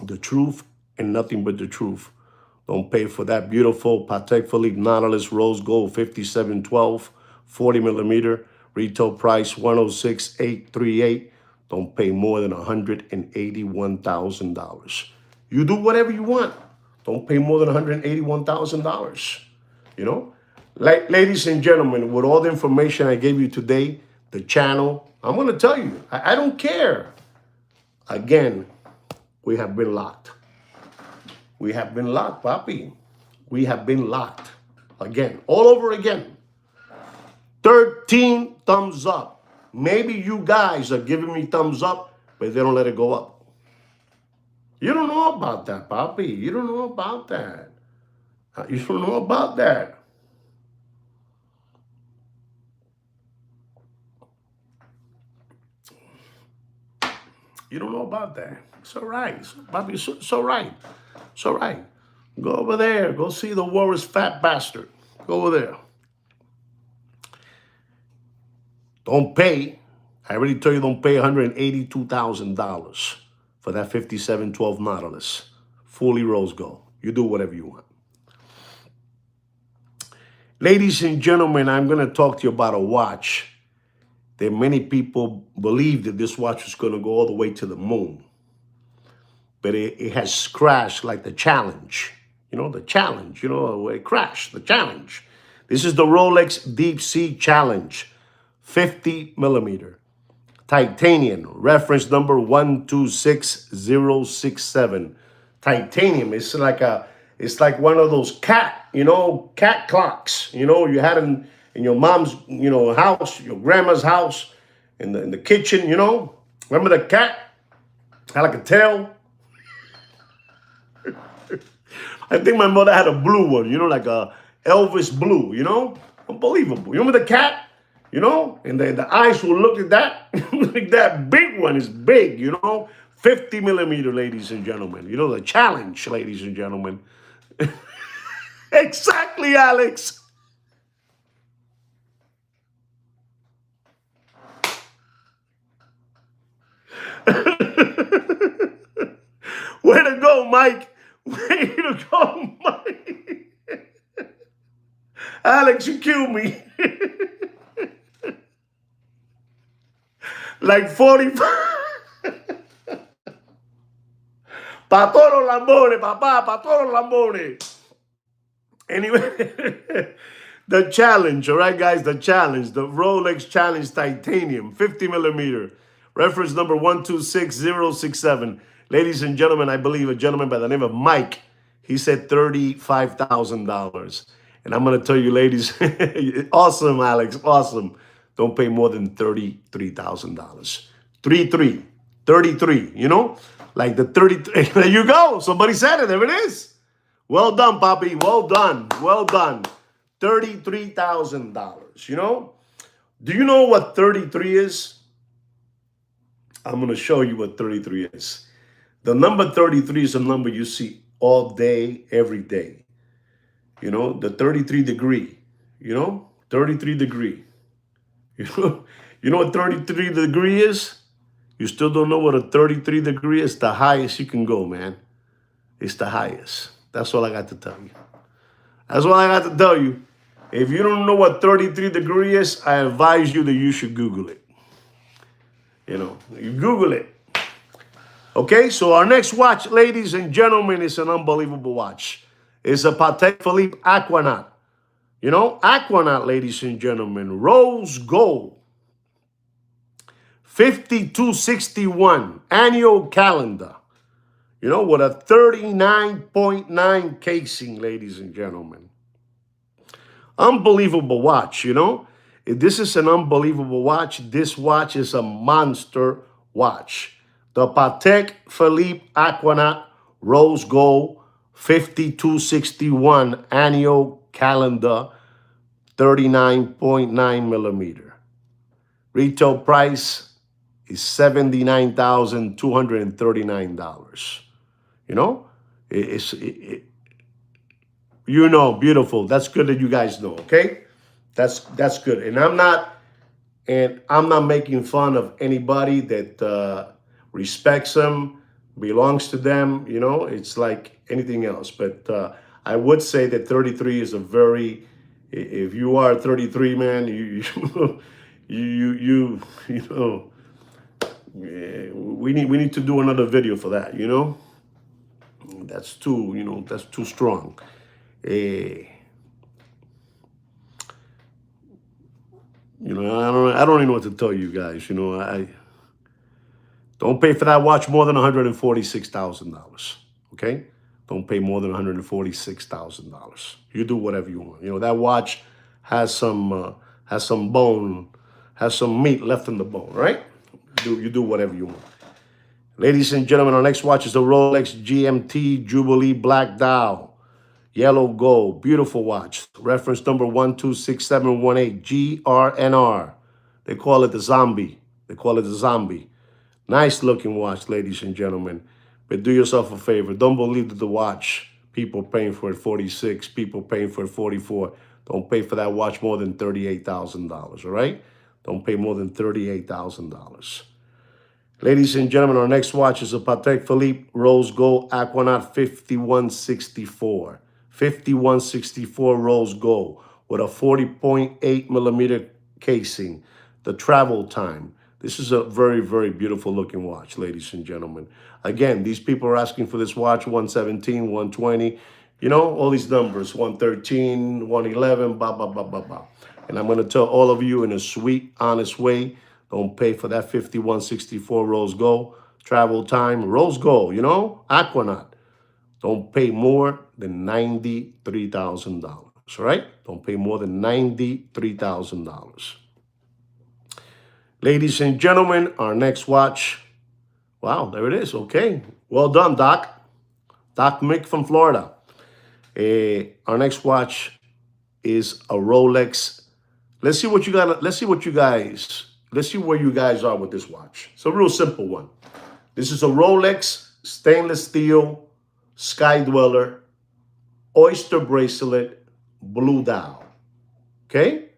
the truth and nothing but the truth. Don't pay for that beautiful Patek Philippe Nautilus Rose Gold 5712, 40 millimeter, retail price $106,838. Don't pay more than $181,000. You do whatever you want. Don't pay more than $181,000. You know, like, ladies and gentlemen, with all the information I gave you today, the channel, I'm going to tell you, I don't care. Again, we have been locked. We have been locked, papi. We have been locked. Again, all over again. 13 thumbs up. Maybe you guys are giving me thumbs up, but they don't let it go up. You don't know about that, papi. You don't know about that. You don't know about that. You don't know about that. It's all right. Bobby, it's all right. It's all right. Go over there. Go see the world's fat bastard. Go over there. Don't pay. I already told you don't pay $182,000 for that 5712 Nautilus. Fully rose gold. You do whatever you want. Ladies and gentlemen, I'm going to talk to you about a watch that many people believe that this watch was going to go all the way to the moon. But it has crashed like the Challenge. You know, the Challenge, you know, it crashed, the Challenge. This is the Rolex Deep Sea Challenge, 50 millimeter. Titanium, reference number 126067. Titanium, it's like one of those cat clocks, you had in your mom's, house, your grandma's house, in the kitchen, Remember the cat? Had like a tail. I think my mother had a blue one, like a Elvis blue, Unbelievable. You remember the cat? And the eyes will look at that. Like that big one is big, 50 millimeter, ladies and gentlemen. The Challenge, ladies and gentlemen. Exactly, Alex. Way to go, Mike. Way to go, Mike. Alex, you killed me. Like 45. Pa todos los lambones, papá, pa todos los lambones. Anyway, the Challenge, all right, guys, the Challenge, the Rolex Challenge Titanium, 50 millimeter, reference number 126067. Ladies and gentlemen, I believe a gentleman by the name of Mike, he said $35,000. And I'm going to tell you, ladies, awesome, Alex, awesome. Don't pay more than $33,000. 33, like the 33. There you go. Somebody said it. There it is. Well done, Poppy. Well done. Well done. $33,000. Do you know what 33 is? I'm going to show you what 33 is. The number 33 is a number you see all day, every day. The 33 degree. 33 degree. You know what 33 degree is? You still don't know what a 33 degree is? The highest you can go, man. It's the highest. That's all I got to tell you. That's all I got to tell you. If you don't know what 33 degree is, I advise you that you should Google it. You Google it. Okay, so our next watch, ladies and gentlemen, is an unbelievable watch. It's a Patek Philippe Aquanaut. Aquanaut, ladies and gentlemen, rose gold. 5261 annual calendar. With a 39.9 casing, ladies and gentlemen. Unbelievable watch, This is an unbelievable watch. This watch is a monster watch. The Patek Philippe Aquanaut rose gold 5261 annual calendar, 39.9 millimeter. Retail price is $79,239. Beautiful. That's good that you guys know, okay? That's good. And I'm not making fun of anybody that respects them, belongs to them, it's like anything else. But I would say that 33 is a very, if you are 33, man, we need to do another video for that, That's too strong. I don't even know what to tell you guys. I don't pay for that watch more than $146,000. Okay, don't pay more than $146,000. You do whatever you want. That watch has some bone, has some meat left in the bone, right? You do whatever you want. Ladies and gentlemen, our next watch is the Rolex GMT Jubilee Black Dial. Yellow gold, beautiful watch. Reference number 126718, GRNR. They call it the zombie. They call it the zombie. Nice looking watch, ladies and gentlemen. But do yourself a favor. Don't believe that the watch, people paying for it 46, people paying for it 44. Don't pay for that watch more than $38,000, all right? Don't pay more than $38,000. Ladies and gentlemen, our next watch is a Patek Philippe Rose Gold Aquanaut 5164. 5164 Rose Gold with a 40.8 millimeter casing. The travel time. This is a very, very beautiful looking watch, ladies and gentlemen. Again, these people are asking for this watch 117, 120, you know, all these numbers 113, 111, blah, blah, blah, blah, blah. And I'm going to tell all of you in a sweet, honest way, don't pay for that 5164 Rose Gold. Travel time, Rose Gold, you know, Aquanaut. Don't pay more than $93,000, all right? Don't pay more than $93,000. Ladies and gentlemen, our next watch. Wow, there it is. Okay. Well done, Doc. Doc Mick from Florida. Our next watch is a Rolex. Let's see what you got. Let's see where you guys are with this watch. It's a real simple one. This is a Rolex stainless steel Sky Dweller oyster bracelet blue dial. Okay?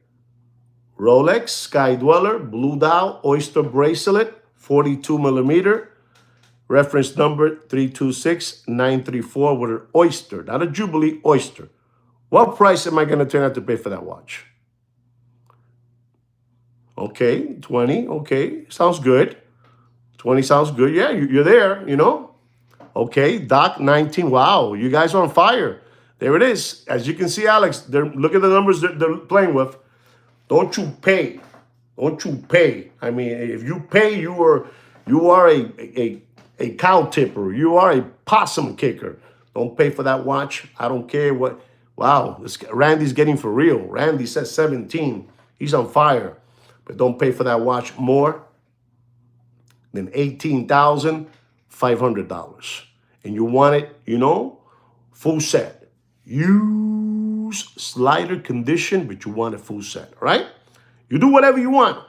Rolex Sky Dweller blue dial oyster bracelet 42 millimeter. Reference number 326934 with an oyster, not a Jubilee, oyster. What price am I going to turn out to pay for that watch? Okay, 20. Okay, sounds good. 20 sounds good. Yeah, you're there, you know. Okay, Doc 19. Wow, you guys are on fire. There it is. As you can see, Alex, look at the numbers they're playing with. Don't you pay. Don't you pay. I mean, if you pay, you are a cow tipper. You are a possum kicker. Don't pay for that watch. I don't care what. Wow, Randy's getting for real. Randy says 17. He's on fire. But don't pay for that watch more than $18,500. And you want it, you know, full set. Use slider condition, but you want it full set, all right? You do whatever you want.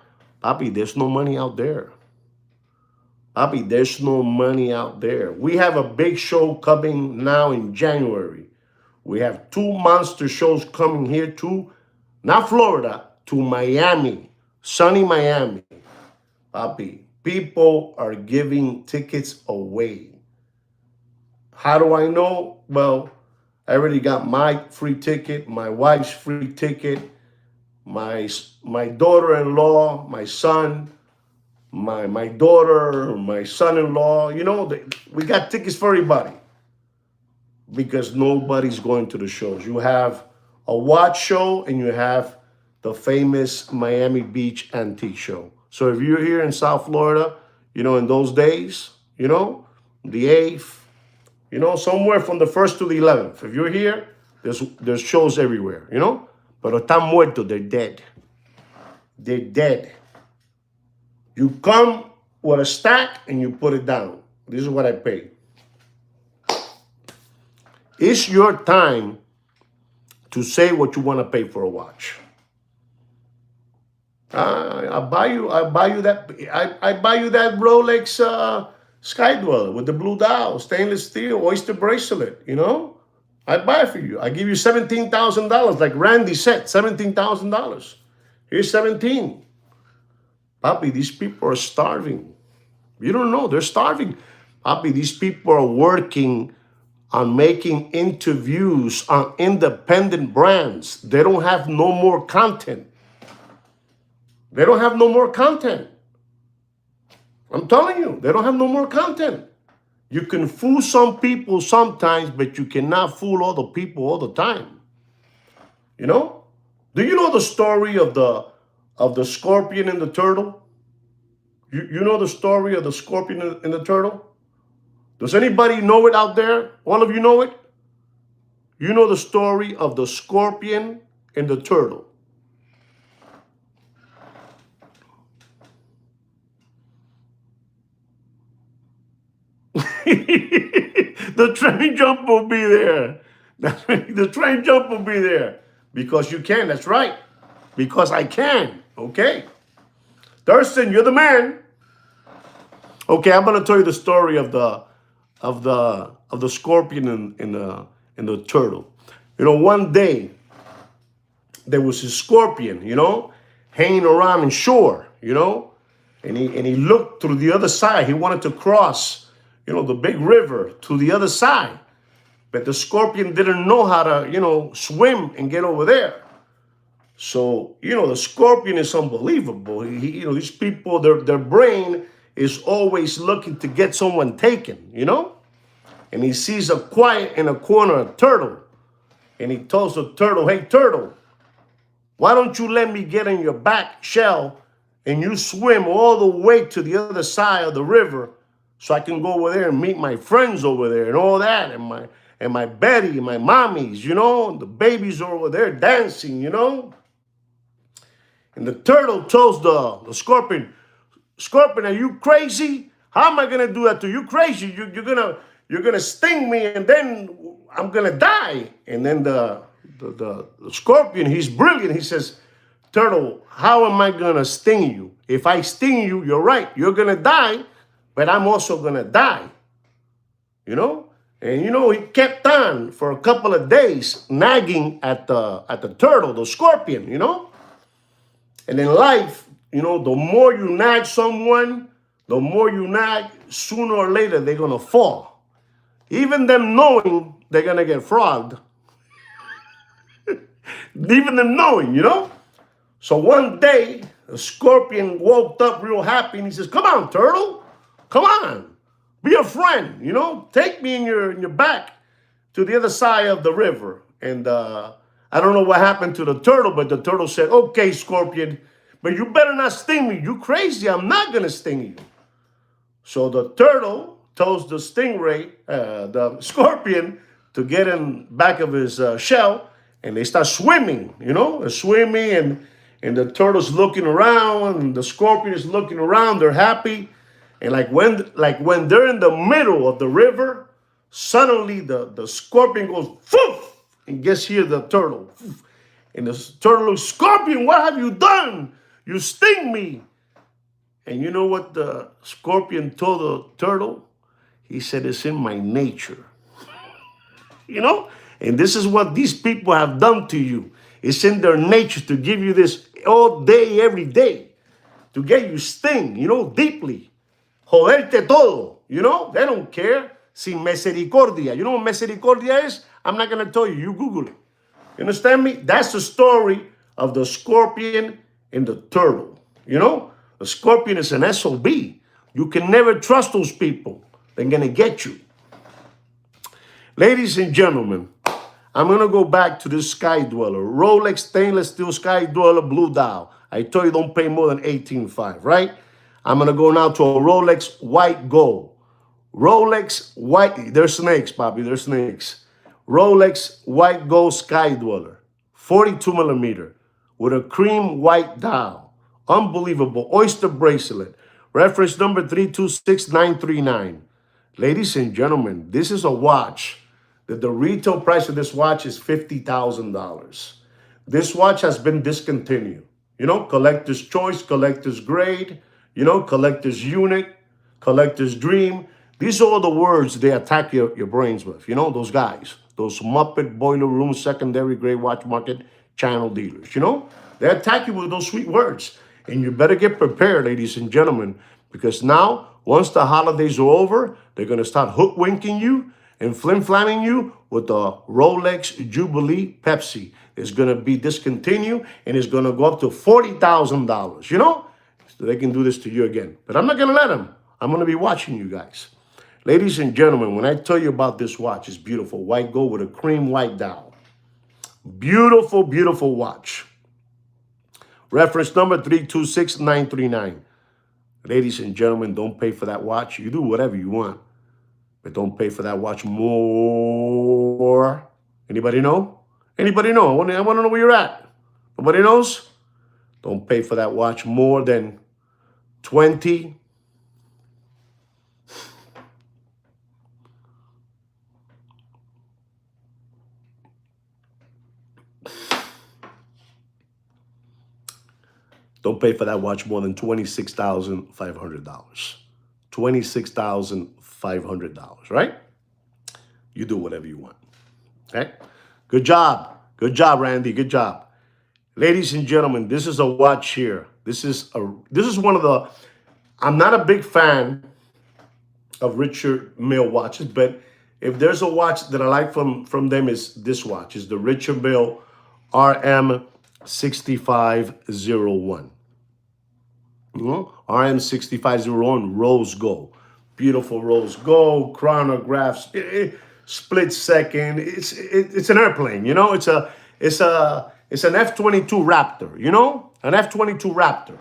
Papi, there's no money out there. Papi, there's no money out there. We have a big show coming now in January. We have 2 monster shows coming here to, not Florida, to Miami. Sunny Miami. Papi, people are giving tickets away. How do I know? Well, I already got my free ticket, my wife's free ticket, my daughter-in-law, my son, my daughter, my son-in-law. You know, we got tickets for everybody because nobody's going to the shows. You have a watch show and you have the famous Miami Beach Antique Show. So if you're here in South Florida, you know, in those days, you know, the 8th, you know, somewhere from the 1st to the 11th. If you're here, there's shows everywhere, you know. Pero están muertos, they're dead. They're dead. You come with a stack and you put it down. This is what I pay. It's your time to say what you want to pay for a watch. I buy you that Rolex Sky Dweller with the blue dial, stainless steel, oyster bracelet, you know? I buy it for you. I give you $17,000, like Randy said, $17,000. Here's 17. Papi, these people are starving. You don't know, they're starving. Papi, these people are working on making interviews on independent brands. They don't have no more content. They don't have no more content. I'm telling you, they don't have no more content. You can fool some people sometimes, but you cannot fool all the people all the time. You know? Do you know the story of the scorpion and the turtle? You know the story of the scorpion and the turtle? Does anybody know it out there? All of you know it? You know the story of the scorpion and the turtle. The train jump will be there. The train jump will be there because you can. That's right. Because I can. Okay. Thurston, you're the man. Okay, I'm gonna tell you the story of the scorpion and the turtle. One day there was a scorpion, hanging around in shore, and he looked through the other side. He wanted to cross, the big river to the other side. But the scorpion didn't know how to, swim and get over there. So, the scorpion is unbelievable. These people, their brain is always looking to get someone taken, And he sees a quiet in a corner, a turtle. And he tells the turtle, hey, turtle, why don't you let me get in your back shell and you swim all the way to the other side of the river so I can go over there and meet my friends over there and all that, and my Betty and my mommies, and the babies are over there dancing, And the turtle tells the scorpion, Scorpion, are you crazy? How am I gonna do that to you? Crazy? You're gonna sting me, and then I'm gonna die. And then the scorpion, he's brilliant. He says, Turtle, how am I gonna sting you? If I sting you, you're right. You're gonna die, but I'm also gonna die. And he kept on for a couple of days nagging at the turtle, the scorpion. And in life, the more you nag someone, the more you nag, sooner or later they're gonna fall. Even them knowing they're gonna get frogged. Even them knowing. So one day, the scorpion woke up real happy and he says, come on, turtle. Come on. Be a friend, Take me in your back to the other side of the river. And I don't know what happened to the turtle, but the turtle said, okay, scorpion, but you better not sting me. You crazy. I'm not going to sting you. So the turtle tells the stingray, the scorpion, to get in back of his shell, and they start swimming, They're swimming, and the turtle's looking around, and the scorpion is looking around. They're happy. And like when they're in the middle of the river, suddenly the scorpion goes, poof, and gets here the turtle. And the turtle looks, Scorpion, what have you done? You sting me. And you know what the scorpion told the turtle? He said, it's in my nature. And this is what these people have done to you. It's in their nature to give you this all day, every day, to get you sting, deeply. Joderte todo, They don't care. Sin misericordia. You know what misericordia is? I'm not going to tell you. You Google it. You understand me? That's the story of the scorpion and the turtle. The scorpion is an SOB. You can never trust those people. They're going to get you. Ladies and gentlemen, I'm going to go back to this Sky Dweller. Rolex stainless steel Sky Dweller blue dial. I told you don't pay more than $18,500, right? I'm going to go now to a Rolex white gold. Rolex white, they're snakes, Bobby, they're snakes. Rolex white gold Sky Dweller, 42 millimeter, with a cream white dial. Unbelievable. Oyster bracelet. Reference number 326939. Ladies and gentlemen, this is a watch that the retail price of this watch is $50,000. This watch has been discontinued. Collector's choice, collector's grade, collector's unit, collector's dream. These are all the words they attack your brains with. Those guys, those Muppet boiler room secondary grade watch market channel dealers. They attack you with those sweet words. And you better get prepared, ladies and gentlemen, because now, once the holidays are over, they're going to start hook-winking you and flim-flamming you with the Rolex Jubilee Pepsi. It's going to be discontinued, and it's going to go up to $40,000, So they can do this to you again. But I'm not going to let them. I'm going to be watching you guys. Ladies and gentlemen, when I tell you about this watch, it's beautiful. White gold with a cream white dial. Beautiful, beautiful watch. Reference number 326939. Ladies and gentlemen, don't pay for that watch. You do whatever you want, but don't pay for that watch more. Anybody know? Anybody know? I want to know where you're at. Nobody knows? Don't pay for that watch more than 20. Don't pay for that watch more than $26,500. $26,500, right? You do whatever you want. Okay? Good job. Good job, Randy. Good job. Ladies and gentlemen, this is a watch here. This is one of the, I'm not a big fan of Richard Mille watches, but if there's a watch that I like from them is this watch, is the Richard Mille RM 6501. RM 6501 rose gold. Beautiful rose gold, chronographs, split second. It's an airplane, you know? It's an F-22 Raptor, you know? An F-22 Raptor.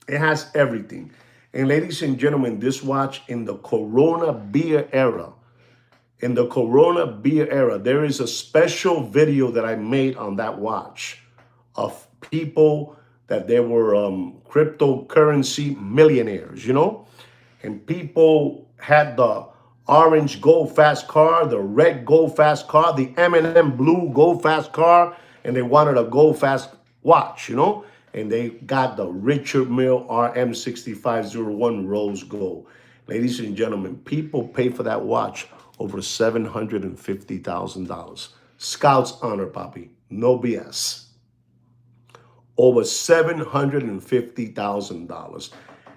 It has everything. And ladies and gentlemen, this watch in the Corona beer era, there is a special video that I made on that watch of people that they were cryptocurrency millionaires, you know? And people had the orange gold fast car, the red gold fast car, the M&M blue gold fast car, and they wanted a gold fast watch, you know? And they got the Richard Mille RM 6501 rose gold. Ladies and gentlemen, people pay for that watch over $750,000. Scout's honor, Poppy. No BS. Over $750,000.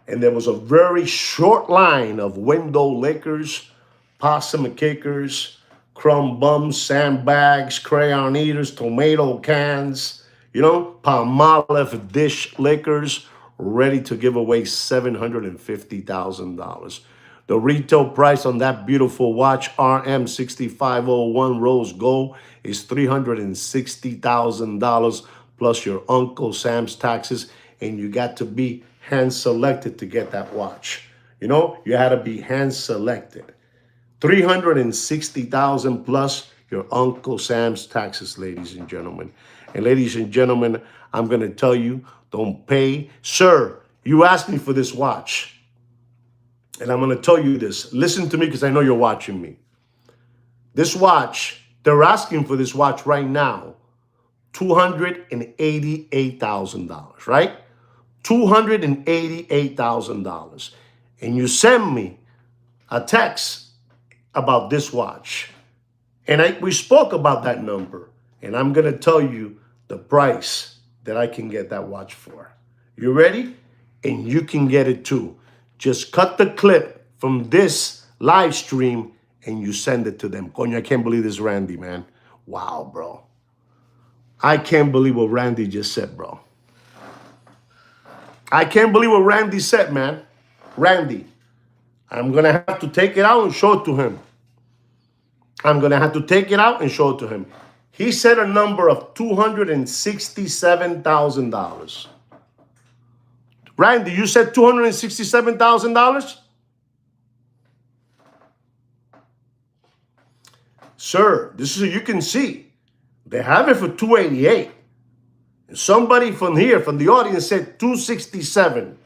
And there was a very short line of window lickers, possum kickers, crumb bums, sandbags, crayon eaters, tomato cans, you know, Palmolive dish lickers, ready to give away $750,000. The retail price on that beautiful watch, RM 6501 rose gold, is $360,000 plus your Uncle Sam's taxes, and you got to be hand selected to get that watch. You know, you had to be hand selected. $360,000 plus your Uncle Sam's taxes, ladies and gentlemen. And ladies and gentlemen, I'm going to tell you, don't pay. Sir, you asked me for this watch. And I'm going to tell you this. Listen to me because I know you're watching me. This watch, they're asking for this watch right now, $288,000, right? $288,000. And you send me a text about this watch. And we spoke about that number. And I'm going to tell you the price that I can get that watch for. You ready? And you can get it too. Just cut the clip from this live stream and you send it to them. Coño, I can't believe this, Randy, man. Wow, bro. I can't believe what Randy just said, bro. I can't believe what Randy said, man. Randy, I'm going to have to take it out and show it to him. I'm going to have to take it out and show it to him. He said a number of $267,000. Randy, you said $267,000? Sir, this is, you can see, they have it for $288. And somebody from here, from the audience, said $267.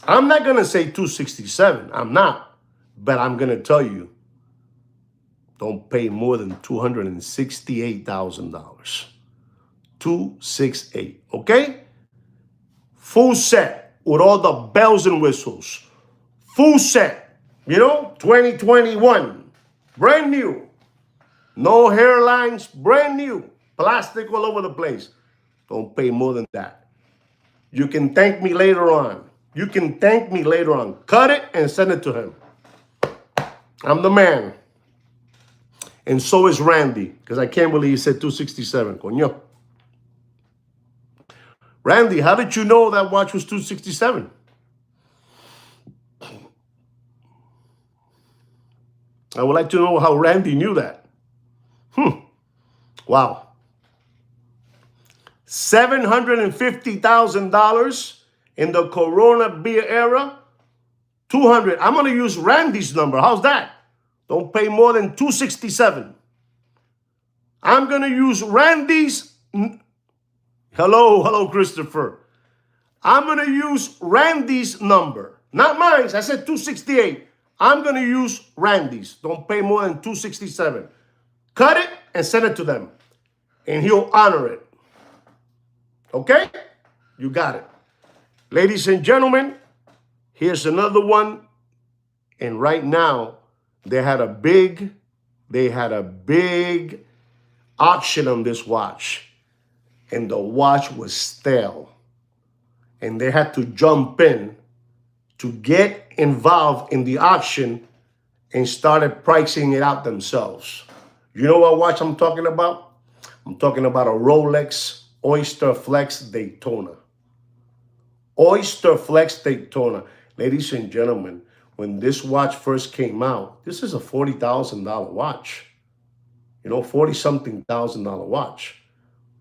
I'm not going to say $267. I'm not. But I'm going to tell you, don't pay more than $268,000. 268, okay? Full set with all the bells and whistles. Full set, you know, 2021. Brand new. No hairlines, brand new. Plastic all over the place. Don't pay more than that. You can thank me later on. You can thank me later on. Cut it and send it to him. I'm the man. And so is Randy, because I can't believe he said 267. Coño. Randy, how did you know that watch was 267? I would like to know how Randy knew that. Wow. $750,000 in the Corona beer era. 200. I'm going to use Randy's number. How's that? Don't pay more than 267. I'm going to use Randy's. Hello, Christopher. I'm going to use Randy's number. Not mine. I said 268. I'm going to use Randy's. Don't pay more than 267. Cut it and send it to them. And he'll honor it. Okay? You got it. Ladies and gentlemen, here's another one. And right now, they had a big auction on this watch. And the watch was stale. And they had to jump in to get involved in the auction and started pricing it out themselves. You know what watch I'm talking about? I'm talking about a Rolex Oyster Flex Daytona. Oyster Flex Daytona. Ladies and gentlemen, when this watch first came out, this is a $40,000 watch. You know, 40-something thousand dollar watch.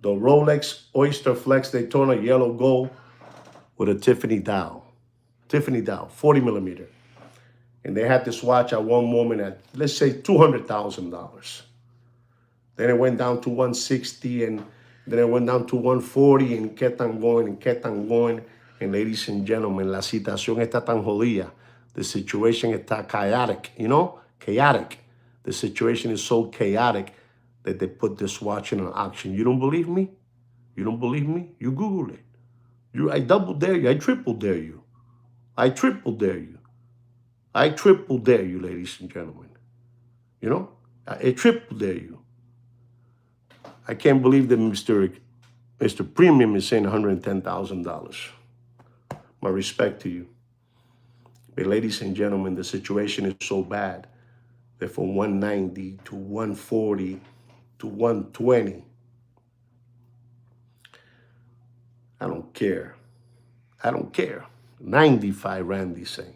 The Rolex Oyster Flex Daytona yellow gold with a Tiffany dial. Tiffany dial, 40 millimeter. And they had this watch at one moment at, let's say, $200,000. Then it went down to 160, and then it went down to 140, and kept on going and kept on going. And ladies and gentlemen, la situación está tan jodida. The situation está chaotic, you know? Chaotic. The situation is so chaotic that they put this watch in an auction. You don't believe me? You don't believe me? You Google it. I double dare you. I triple dare you. I triple dare you. I triple dare you, ladies and gentlemen. You know? I triple dare you. I can't believe that Mr. Premium is saying $110,000. My respect to you. But ladies and gentlemen, the situation is so bad that from 190 to 140 to 120, I don't care. I don't care. 95, Randy's saying.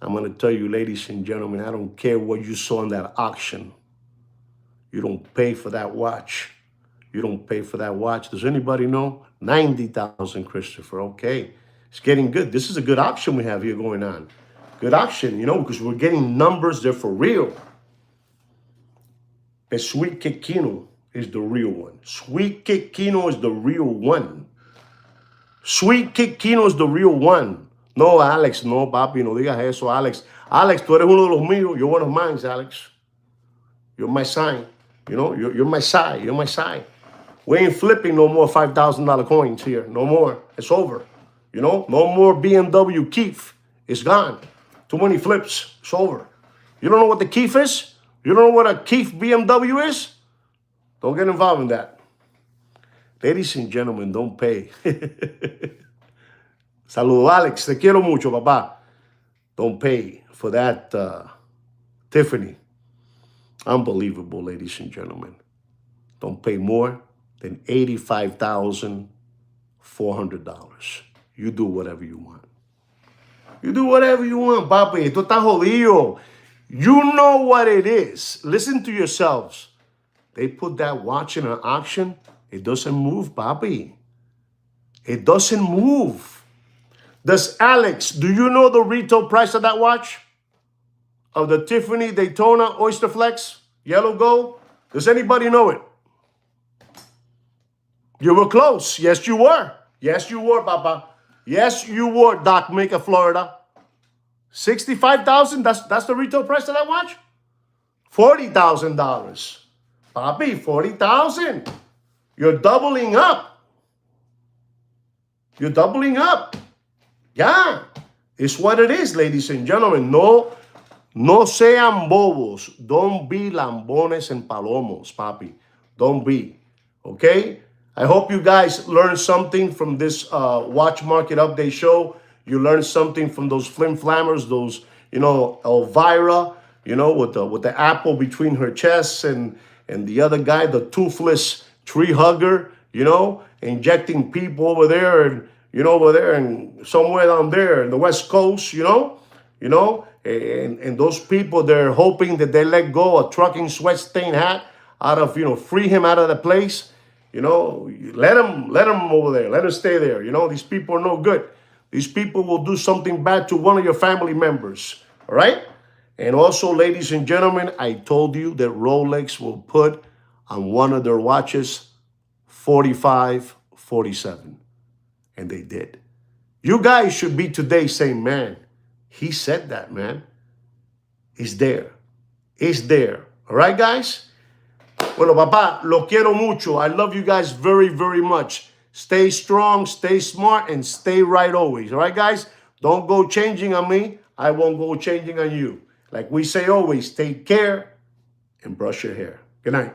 I'm going to tell you, ladies and gentlemen, I don't care what you saw in that auction. You don't pay for that watch. You don't pay for that watch. Does anybody know? 90,000, Christopher. Okay. It's getting good. This is a good auction we have here going on. Good auction, you know, because we're getting numbers there for real. And Sweet Kikino is the real one. Sweet Kikino is the real one. Sweet Kikino is the real one. No, Alex, no, papi, no digas eso, Alex. Alex, tú eres uno de los míos. You're one of mine, Alex. You're my sign. You know, you're my side. You're my side. We ain't flipping no more $5,000 coins here. No more. It's over. You know, no more BMW Keith. It's gone. Too many flips. It's over. You don't know what the Keith is? You don't know what a Keith BMW is? Don't get involved in that. Ladies and gentlemen, don't pay. Saludo, Alex. Te quiero mucho, papá. Don't pay for that Tiffany. Unbelievable, ladies and gentlemen. Don't pay more than $85,400. You do whatever you want. You do whatever you want, papi. Esto está jodido. You know what it is. Listen to yourselves. They put that watch in an auction. It doesn't move, papi. It doesn't move. Does Alex, do you know the retail price of that watch? Of the Tiffany Daytona Oyster Flex yellow gold? Does anybody know it? You were close. Yes, you were. Yes, you were, Papa. Yes, you were, Doc Mika, Florida. $65,000. That's the retail price of that watch? $40,000. Papi, $40,000. You're doubling up. You're doubling up. Yeah. It's what it is, ladies and gentlemen. No sean bobos. Don't be lambones and palomos, papi. Don't be. Okay? I hope you guys learned something from this watch market update show. You learned something from those flim flammers, those, you know, Elvira, you know, with the apple between her chests, and the other guy, the toothless tree hugger, you know, injecting people over there, and you know, over there and somewhere down there in the West Coast, you know, and those people, they're hoping that they let go a trucking sweat stain hat out of, you know, free him out of the place. You know, let him over there. Let him stay there. You know, these people are no good. These people will do something bad to one of your family members. All right? And also, ladies and gentlemen, I told you that Rolex will put on one of their watches 45, 47. And they did. You guys should be today saying, man, he said that, man. It's there. It's there. All right, guys? Bueno, papá, lo quiero mucho. I love you guys very, very much. Stay strong, stay smart, and stay right always. All right, guys? Don't go changing on me. I won't go changing on you. Like we say always, take care and brush your hair. Good night.